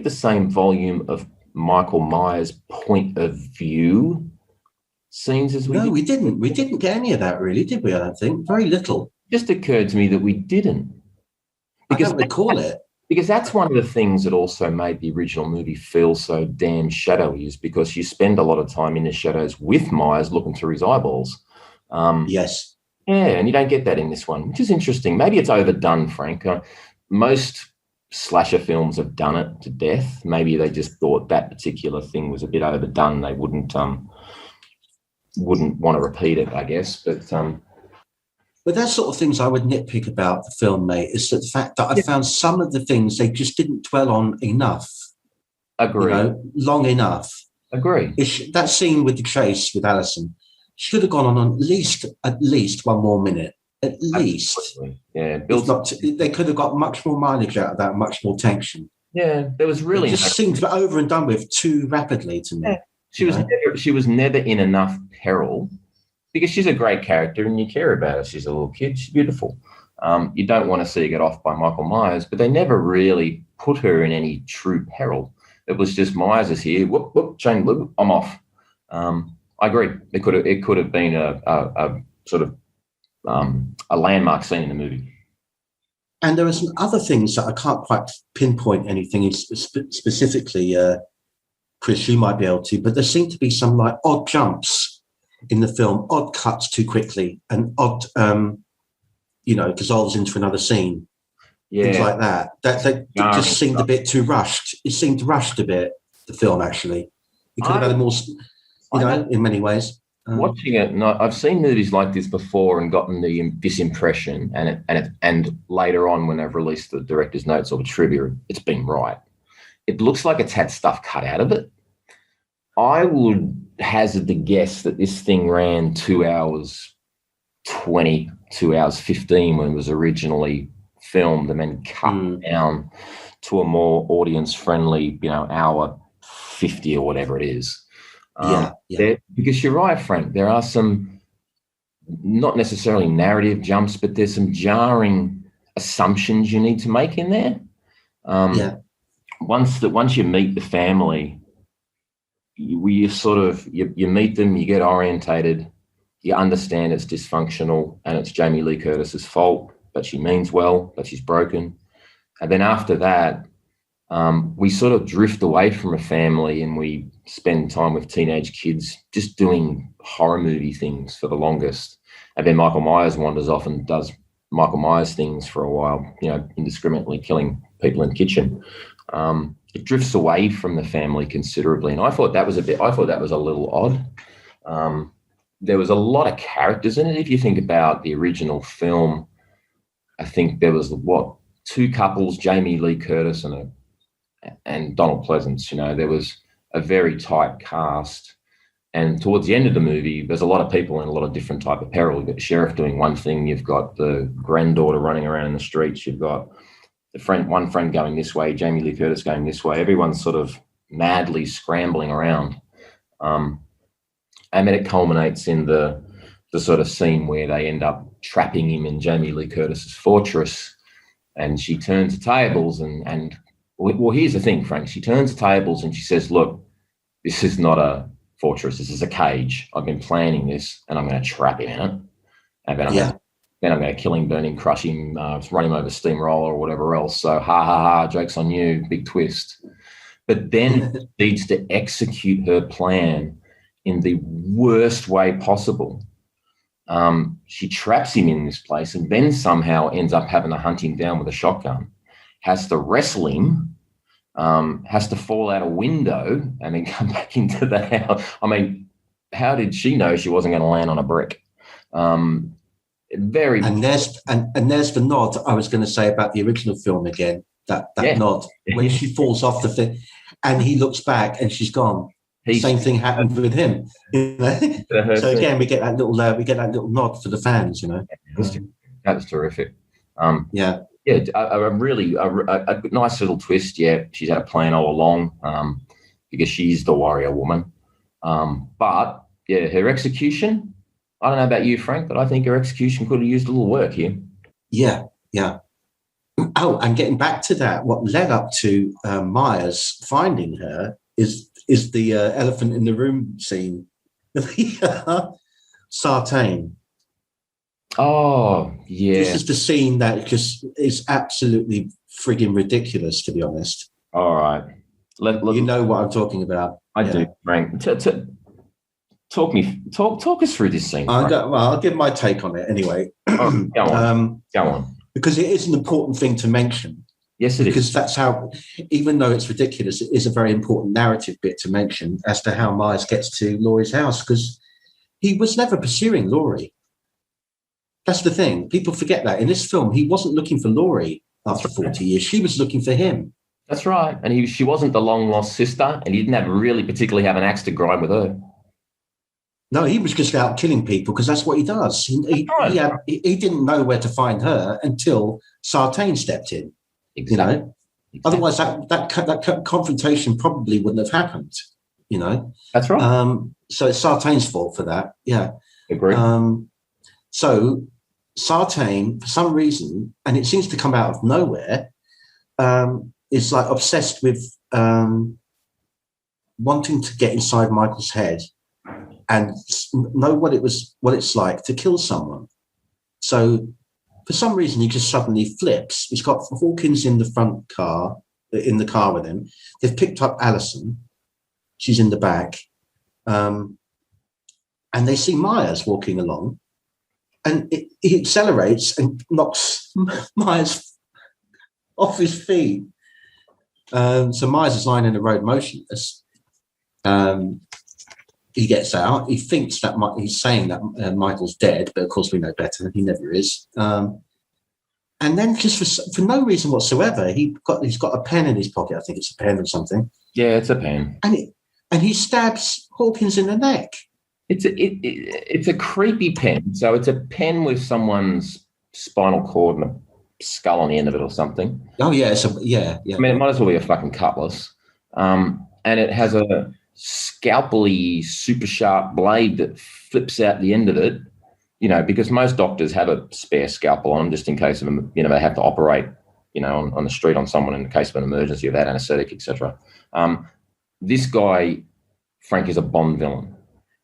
the same volume of Michael Myers' point of view scenes as we did? No, we didn't. We didn't get any of that, really, did we? I don't think. Very little. It just occurred to me that we didn't. Because I don't recall it. Because that's one of the things that also made the original movie feel so damn shadowy, is because you spend a lot of time in the shadows with Myers looking through his eyeballs. Yes. Yeah, and you don't get that in this one, which is interesting. Maybe it's overdone, Frank. Most slasher films have done it to death. Maybe they just thought that particular thing was a bit overdone. They wouldn't want to repeat it, I guess. But that sort of things I would nitpick about the film, mate, is the fact that I found some of the things they just didn't dwell on enough. Agree. Long enough. Agree. That scene with the chase with Alison should have gone on at least one more minute. At least. Absolutely. Yeah. They could have got much more mileage out of that, much more tension. Yeah, there was really... It just seemed to be over and done with too rapidly to me. Yeah. She was never in enough peril, because she's a great character and you care about her. She's a little kid. She's beautiful. You don't want to see her get off by Michael Myers, but they never really put her in any true peril. It was just Myers is here. Whoop, whoop, chain, whoop, I'm off. I agree. It could have been a sort of a landmark scene in the movie. And there are some other things that I can't quite pinpoint anything specifically, Chris, you might be able to, but there seem to be some like odd jumps in the film, odd cuts too quickly, and odd, dissolves into another scene. Yeah. Things like that. That just seemed a bit too rushed. It seemed rushed a bit, the film, actually. You could have had more, in many ways. Watching it, no, I've seen movies like this before and gotten this impression, and later on when they've released the director's notes or the trivia, it's been right. It looks like it's had stuff cut out of it. I would hazard the guess that this thing ran 2 hours 20, 2 hours 15 when it was originally filmed, and then cut down to a more audience-friendly, hour 50 or whatever it is. Because you're right, Frank, there are some not necessarily narrative jumps, but there's some jarring assumptions you need to make in there. Once you meet the family, you meet them, you get orientated, you understand it's dysfunctional and it's Jamie Lee Curtis's fault, but she means well, but she's broken. And then after that, we sort of drift away from a family and we spend time with teenage kids just doing horror movie things for the longest. And then Michael Myers wanders off and does Michael Myers things for a while, indiscriminately killing people in the kitchen. It drifts away from the family considerably. And I thought that was a little odd. There was a lot of characters in it. If you think about the original film, I think there was, two couples, Jamie Lee Curtis and Donald Pleasance. There was a very tight cast. And towards the end of the movie, there's a lot of people in a lot of different type of peril. You've got the sheriff doing one thing. You've got the granddaughter running around in the streets. You've got one friend going this way, Jamie Lee Curtis going this way. Everyone's sort of madly scrambling around. And then it culminates in the sort of scene where they end up trapping him in Jamie Lee Curtis's fortress. And she turns the tables and here's the thing, Frank. She turns the tables and she says, look, this is not a fortress. This is a cage. I've been planning this and I'm going to trap him in it. And then I'm going to kill him, burn him, crush him, run him over steamroller or whatever else. So joke's on you, big twist. But then needs to execute her plan in the worst way possible. She traps him in this place and then somehow ends up having to hunt him down with a shotgun, has to wrestle him, has to fall out a window and then come back into the house. I mean, how did she know she wasn't going to land on a brick? And there's the nod I was going to say about the original film again, that nod when she falls off the thing and he looks back and she's gone. Same thing happened with him. So again, we get that little nod for the fans. That was terrific. A nice little twist. Yeah, she's had a plan all along because she's the warrior woman. But yeah, her execution. I don't know about you, Frank, but I think her execution could have used a little work here. Yeah. Oh, and getting back to that, what led up to Myers finding her is the elephant in the room scene. Sartain. Oh, yeah. This is the scene that just is absolutely frigging ridiculous, to be honest. All right. You know what I'm talking about. I do, Frank. Talk us through this scene. I'll give my take on it anyway. Oh, go on. Because it is an important thing to mention. Yes, it is. Because that's how, even though it's ridiculous, it is a very important narrative bit to mention as to how Myers gets to Laurie's house, because he was never pursuing Laurie. That's the thing. People forget that. In this film, he wasn't looking for Laurie after 40 years. She was looking for him. That's right. And she wasn't the long-lost sister, and he didn't particularly have an axe to grind with her. No, he was just out killing people because that's what he does. He didn't know where to find her until Sartain stepped in. Exactly. Exactly. Otherwise, that confrontation probably wouldn't have happened. That's right. So it's Sartain's fault for that. Yeah. Agree. So Sartain, for some reason, and it seems to come out of nowhere, is like obsessed with wanting to get inside Michael's head and know what it's like to kill someone. So for some reason, he just suddenly flips. He's got Hawkins in the car with him. They've picked up Alison. She's in the back. And they see Myers walking along. And he accelerates and knocks Myers off his feet. So Myers is lying in the road motionless. he gets out. He thinks that he's saying that Michael's dead, but of course we know better. He never is. And then just for no reason whatsoever, he's got a pen in his pocket. I think it's a pen or something. Yeah, it's a pen. And he stabs Hawkins in the neck. It's a creepy pen. So it's a pen with someone's spinal cord and a skull on the end of it or something. Oh yeah, yeah. I mean, it might as well be a fucking cutlass. And it has a scalpely, super sharp blade that flips out the end of it. You know, because most doctors have a spare scalpel on just in case of, you know, they have to operate, you know, on the street on someone in the case of an emergency without anaesthetic, etc. This guy, Frank, is a Bond villain.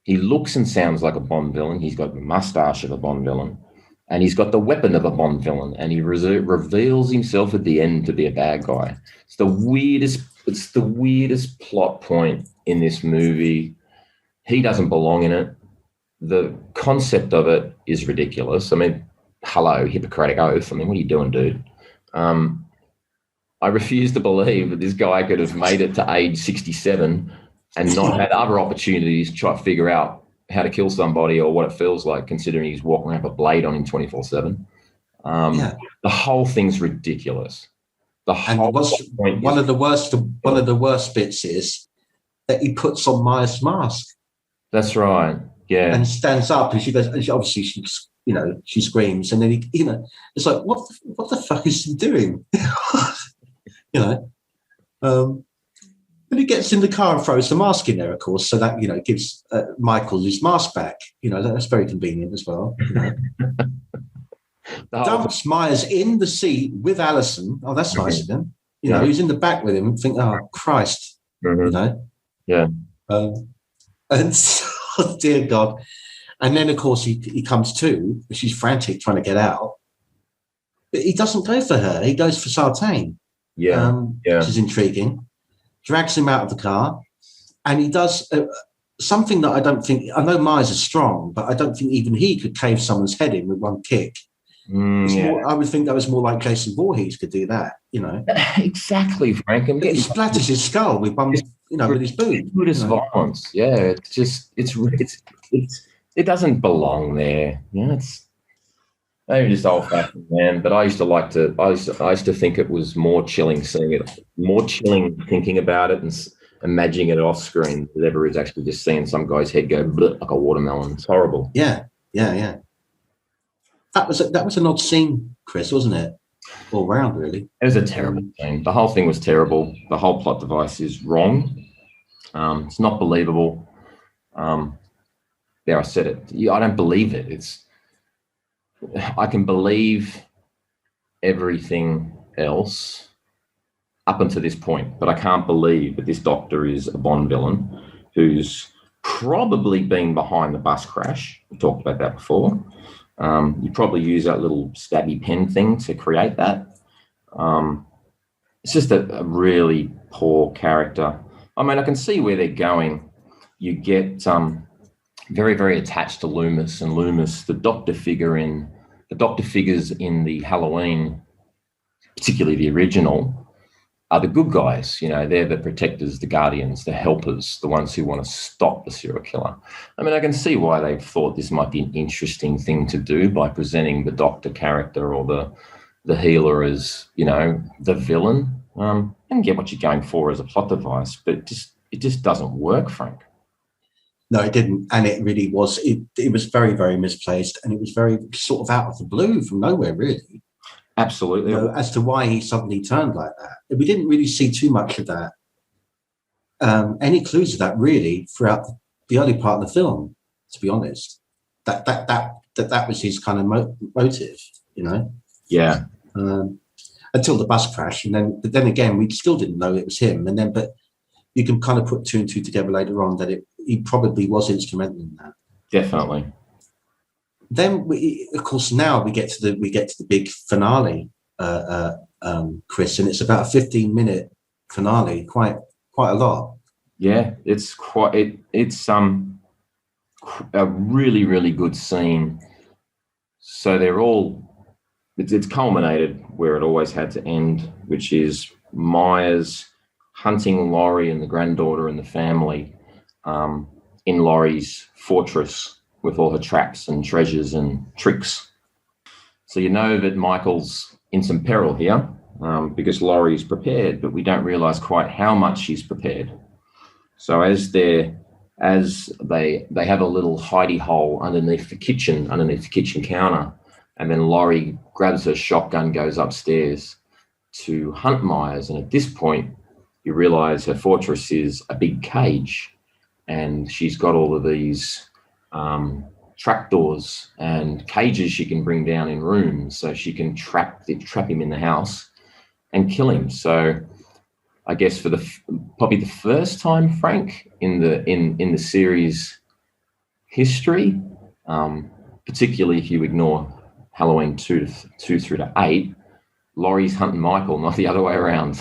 He looks and sounds like a Bond villain. He's got the mustache of a Bond villain, and he's got the weapon of a Bond villain, and he reveals himself at the end to be a bad guy. It's the weirdest plot point in this movie. He doesn't belong in it. The concept of it is ridiculous. I mean, hello, Hippocratic Oath. I mean, what are you doing, dude? I refuse to believe that this guy could have made it to age 67 and not had other opportunities to try to figure out how to kill somebody or what it feels like, considering he's walking around with a blade on him 24/7. The whole thing's ridiculous. One of the worst bits is that he puts on Maya's mask. That's right. Yeah. And stands up, and she goes, and she screams, and then it's like, what the fuck is he doing? And he gets in the car and throws the mask in there, of course, so that gives Michael his mask back. That's very convenient as well. Dumps Myers in the seat with Alison. Oh, that's nice of him. He's in the back with him and think, oh Christ, Yeah. And oh, dear God. And then, of course, he comes to. She's frantic trying to get out. But he doesn't go for her. He goes for Sartain. Which is intriguing. Drags him out of the car. And he does something that I know Myers is strong, but I don't think even he could cave someone's head in with one kick. I would think that was more like Jason Voorhees could do that, Exactly, Frank. He splatters his skull with one, with his boot. Violence. Yeah, it doesn't belong there. It's maybe just old-fashioned, man. But I used to think it was more chilling seeing it, more chilling thinking about it and imagining it off screen than ever is actually just seeing some guy's head go like a watermelon. It's horrible. Yeah. That was an odd scene, Chris, wasn't it? All round, really. It was a terrible scene. The whole thing was terrible. The whole plot device is wrong. It's not believable. There, I said it. I don't believe it. I can believe everything else up until this point, but I can't believe that this doctor is a Bond villain who's probably been behind the bus crash. We talked about that before. You probably use that little stabby pen thing to create that. It's just a really poor character. I mean, I can see where they're going. You get very, very attached to Loomis, and Loomis, the doctor figures in the Halloween, particularly the original, are the good guys. They're the protectors, the guardians, the helpers, the ones who want to stop the serial killer. I mean, I can see why they thought this might be an interesting thing to do by presenting the doctor character or the healer as, the villain. And get what you're going for as a plot device, but it just doesn't work, Frank. No, it didn't. And it really was, it was very, very misplaced, and it was very sort of out of the blue from nowhere, really. Absolutely. As to why he suddenly turned like that. We didn't really see too much of that. Any clues of that, really, throughout the early part of the film, to be honest. That was his kind of motive, Yeah. Until the bus crash. But then again, we still didn't know it was him. But you can kind of put two and two together later on that he probably was instrumental in that. Definitely. Then of course, now we get to the big finale, Chris, and it's about a 15-minute finale, quite a lot. Yeah, it's a really, really good scene. So it's culminated where it always had to end, which is Myers hunting Laurie and the granddaughter and the family in Laurie's fortress with all her traps and treasures and tricks. So you know that Michael's in some peril here because Laurie's prepared, but we don't realise quite how much she's prepared. So as they have a little hidey hole underneath the kitchen counter, and then Laurie grabs her shotgun, goes upstairs to hunt Myers, and at this point you realise her fortress is a big cage, and she's got all of these trapdoors and cages she can bring down in rooms, so she can trap him in the house and kill him. So I guess for probably the first time, Frank, in the series history, particularly if you ignore Halloween 2 through to 8, Laurie's hunting Michael, not the other way around.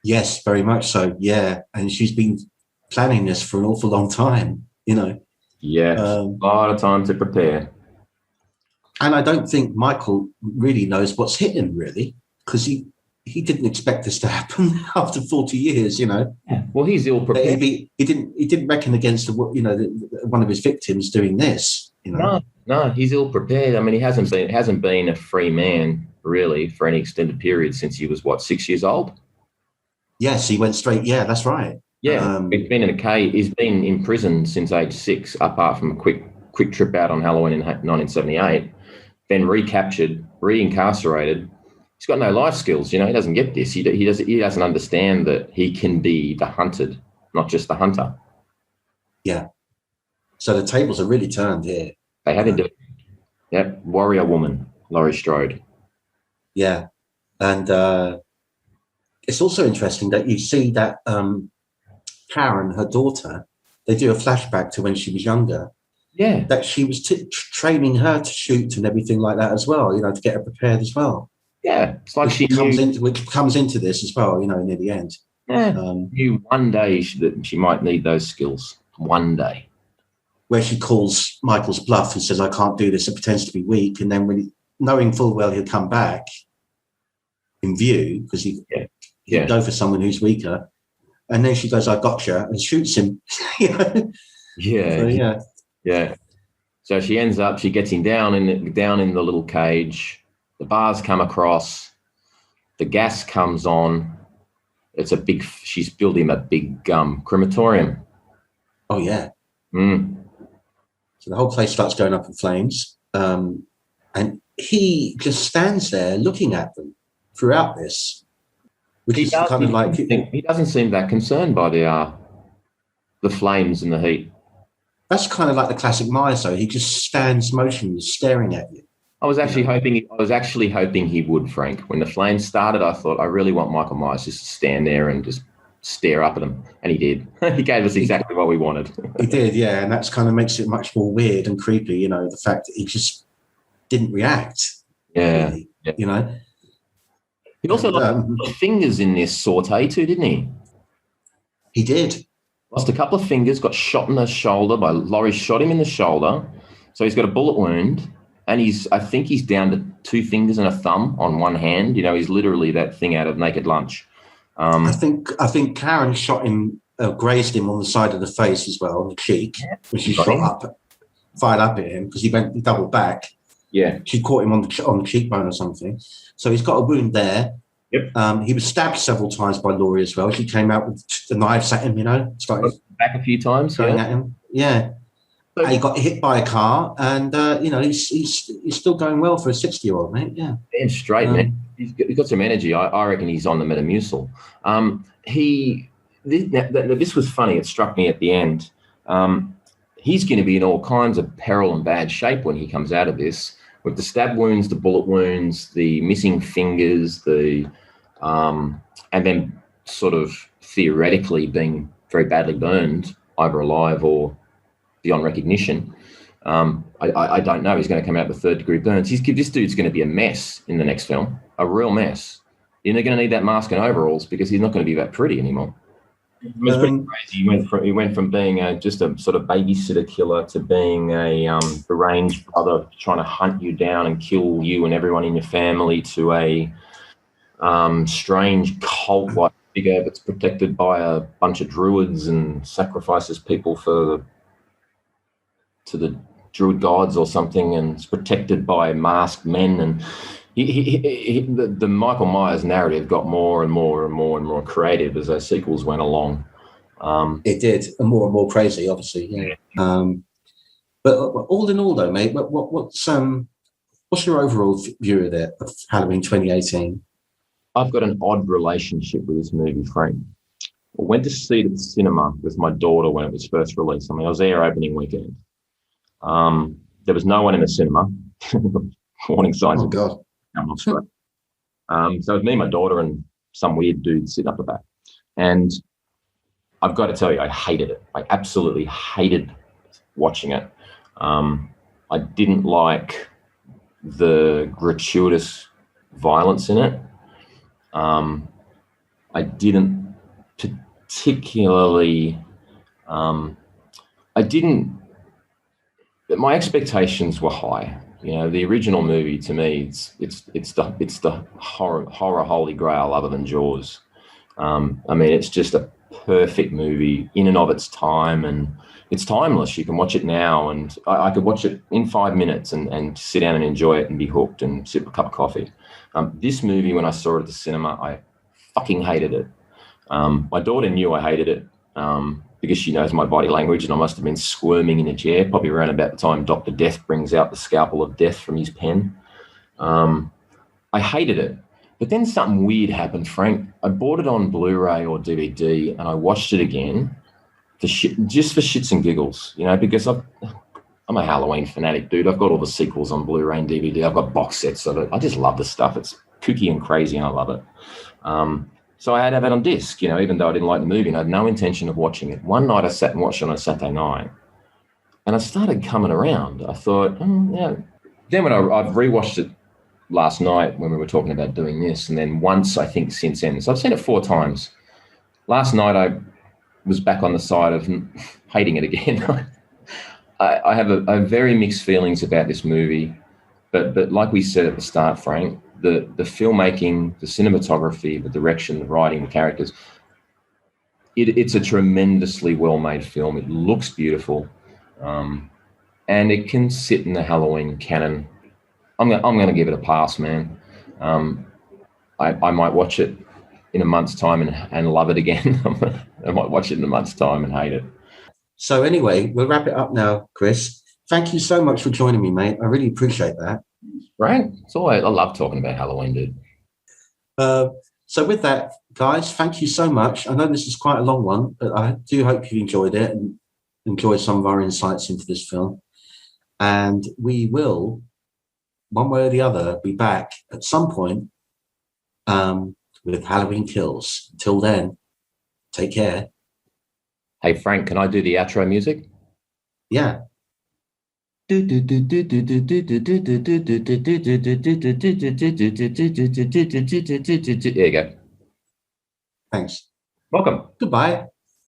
Yes, very much so. Yeah, and she's been planning this for an awful long time. Yes, a lot of time to prepare. And I don't think Michael really knows what's hit him, really, because he didn't expect this to happen after 40 years, Yeah. Well, he's ill prepared. He didn't reckon against one of his victims doing this. No, he's ill prepared. I mean, he hasn't been a free man really for any extended period since he was 6 years old. Yes, he went straight. Yeah, that's right. Yeah, he's been in a cage. He's been in prison since age 6, apart from a quick trip out on Halloween in 1978. Then recaptured, reincarcerated. He's got no life skills. He doesn't get this. He doesn't understand that he can be the hunted, not just the hunter. Yeah. So the tables are really turned here. They had to do it. Yep, warrior woman, Laurie Strode. Yeah, and it's also interesting that you see that Karen, her daughter, they do a flashback to when she was younger. Yeah. That she was training her to shoot and everything like that as well, to get her prepared as well. Yeah, it's like which comes into this as well, near the end. Yeah, knew one day that she might need those skills. One day. Where she calls Michael's bluff and says, I can't do this, and pretends to be weak. And then knowing full well he'll come back in view, because he'd go for someone who's weaker. And then she goes, I gotcha, and shoots him. Yeah. So, yeah. So she gets him down in the little cage. The bars come across. The gas comes on. She's built him a big crematorium. Oh, yeah. Mm. So the whole place starts going up in flames. And he just stands there looking at them throughout this. Which is kind of like... He doesn't seem that concerned by the flames and the heat. That's kind of like the classic Myers, though. He just stands motionless, staring at you. I was actually hoping he would, Frank. When the flames started, I thought, I really want Michael Myers just to stand there and just stare up at them. And he did. He gave us exactly what we wanted. He did, yeah. And that's kind of makes it much more weird and creepy, the fact that he just didn't react. Yeah. Really, yeah. He also lost fingers in this saute too, didn't he? He did. Lost a couple of fingers, got shot in the shoulder by Laurie, shot him in the shoulder. So he's got a bullet wound. And I think he's down to 2 fingers and a thumb on one hand. He's literally that thing out of Naked Lunch. I think Karen shot him, grazed him on the side of the face as well, on the cheek, when she fired up at him because he doubled back. Yeah, she caught him on the cheekbone or something. So he's got a wound there. Yep. He was stabbed several times by Laurie as well. She came out with the knives at him, started back a few times, going at him. Yeah. And he got hit by a car, and he's still going well for a 60-year-old, mate. Yeah, damn straight, man. He's got some energy. I reckon he's on the Metamucil. This was funny. It struck me at the end. He's going to be in all kinds of peril and bad shape when he comes out of this, with the stab wounds, the bullet wounds, the missing fingers, and then sort of theoretically being very badly burned, either alive or beyond recognition. I don't know. He's going to come out with 3rd-degree burns. This dude's going to be a mess in the next film, a real mess. You're going to need that mask and overalls because he's not going to be that pretty anymore. It was pretty crazy. He went from being just a sort of babysitter killer to being a deranged brother trying to hunt you down and kill you and everyone in your family, to a strange cult-like figure that's protected by a bunch of druids and sacrifices people for to the druid gods or something, and is protected by masked men. And the Michael Myers narrative got more and more creative as those sequels went along. It did, and more crazy, obviously. Yeah. But all in all, though, mate, what's your overall view of Halloween 2018? I've got an odd relationship with this movie, Frank. I went to see it at the cinema with my daughter when it was first released. I mean, I was there opening weekend. There was no one in the cinema. Warning signs. Oh, God. I'm not straight. So it was me, my daughter, and some weird dude sitting up the back. And I've got to tell you, I hated it. I absolutely hated watching it. I didn't like the gratuitous violence in it. I didn't particularly. My expectations were high. You know, the original movie to me, it's the horror holy grail other than Jaws. I mean, it's just a perfect movie in and of its time, and it's timeless. You can watch it now, and I could watch it in 5 minutes and sit down and enjoy it and be hooked and sip a cup of coffee. This movie, when I saw it at the cinema, I fucking hated it. My daughter knew I hated it because she knows my body language, and I must have been squirming in a chair, probably around about the time Dr. Death brings out the scalpel of death from his pen. I hated it. But then something weird happened, Frank. I bought it on Blu-ray or DVD, and I watched it again just for shits and giggles, you know, because I'm a Halloween fanatic, dude. I've got all the sequels on Blu-ray and DVD. I've got box sets of it. I just love the stuff. It's kooky and crazy, and I love it. So I had to have it on disc, you know, even though I didn't like the movie, and I had no intention of watching it. One night I sat and watched it on a Saturday night, and I started coming around. I thought, yeah. Then when I've rewatched it last night when we were talking about doing this, and then once, I think, since then. So I've seen it 4 times. Last night I was back on the side of hating it again. I have very mixed feelings about this movie, but like we said at the start, Frank, the filmmaking, the cinematography, the direction, the writing, the characters, it's a tremendously well-made film. It looks beautiful, and it can sit in the Halloween canon. I'm going to give it a pass, man. I might watch it in a month's time and love it again. I might watch it in a month's time and hate it. So anyway, we'll wrap it up now, Chris. Thank you so much for joining me, mate. I really appreciate that. Right. I love talking about Halloween, dude. So with that, guys, thank you so much. I know this is quite a long one, but I do hope you enjoyed it and enjoyed some of our insights into this film. And we will, one way or the other, be back at some point with Halloween Kills. Until then, take care. Hey, Frank, can I do the outro music? Yeah. There you go. Thanks. Welcome. Goodbye.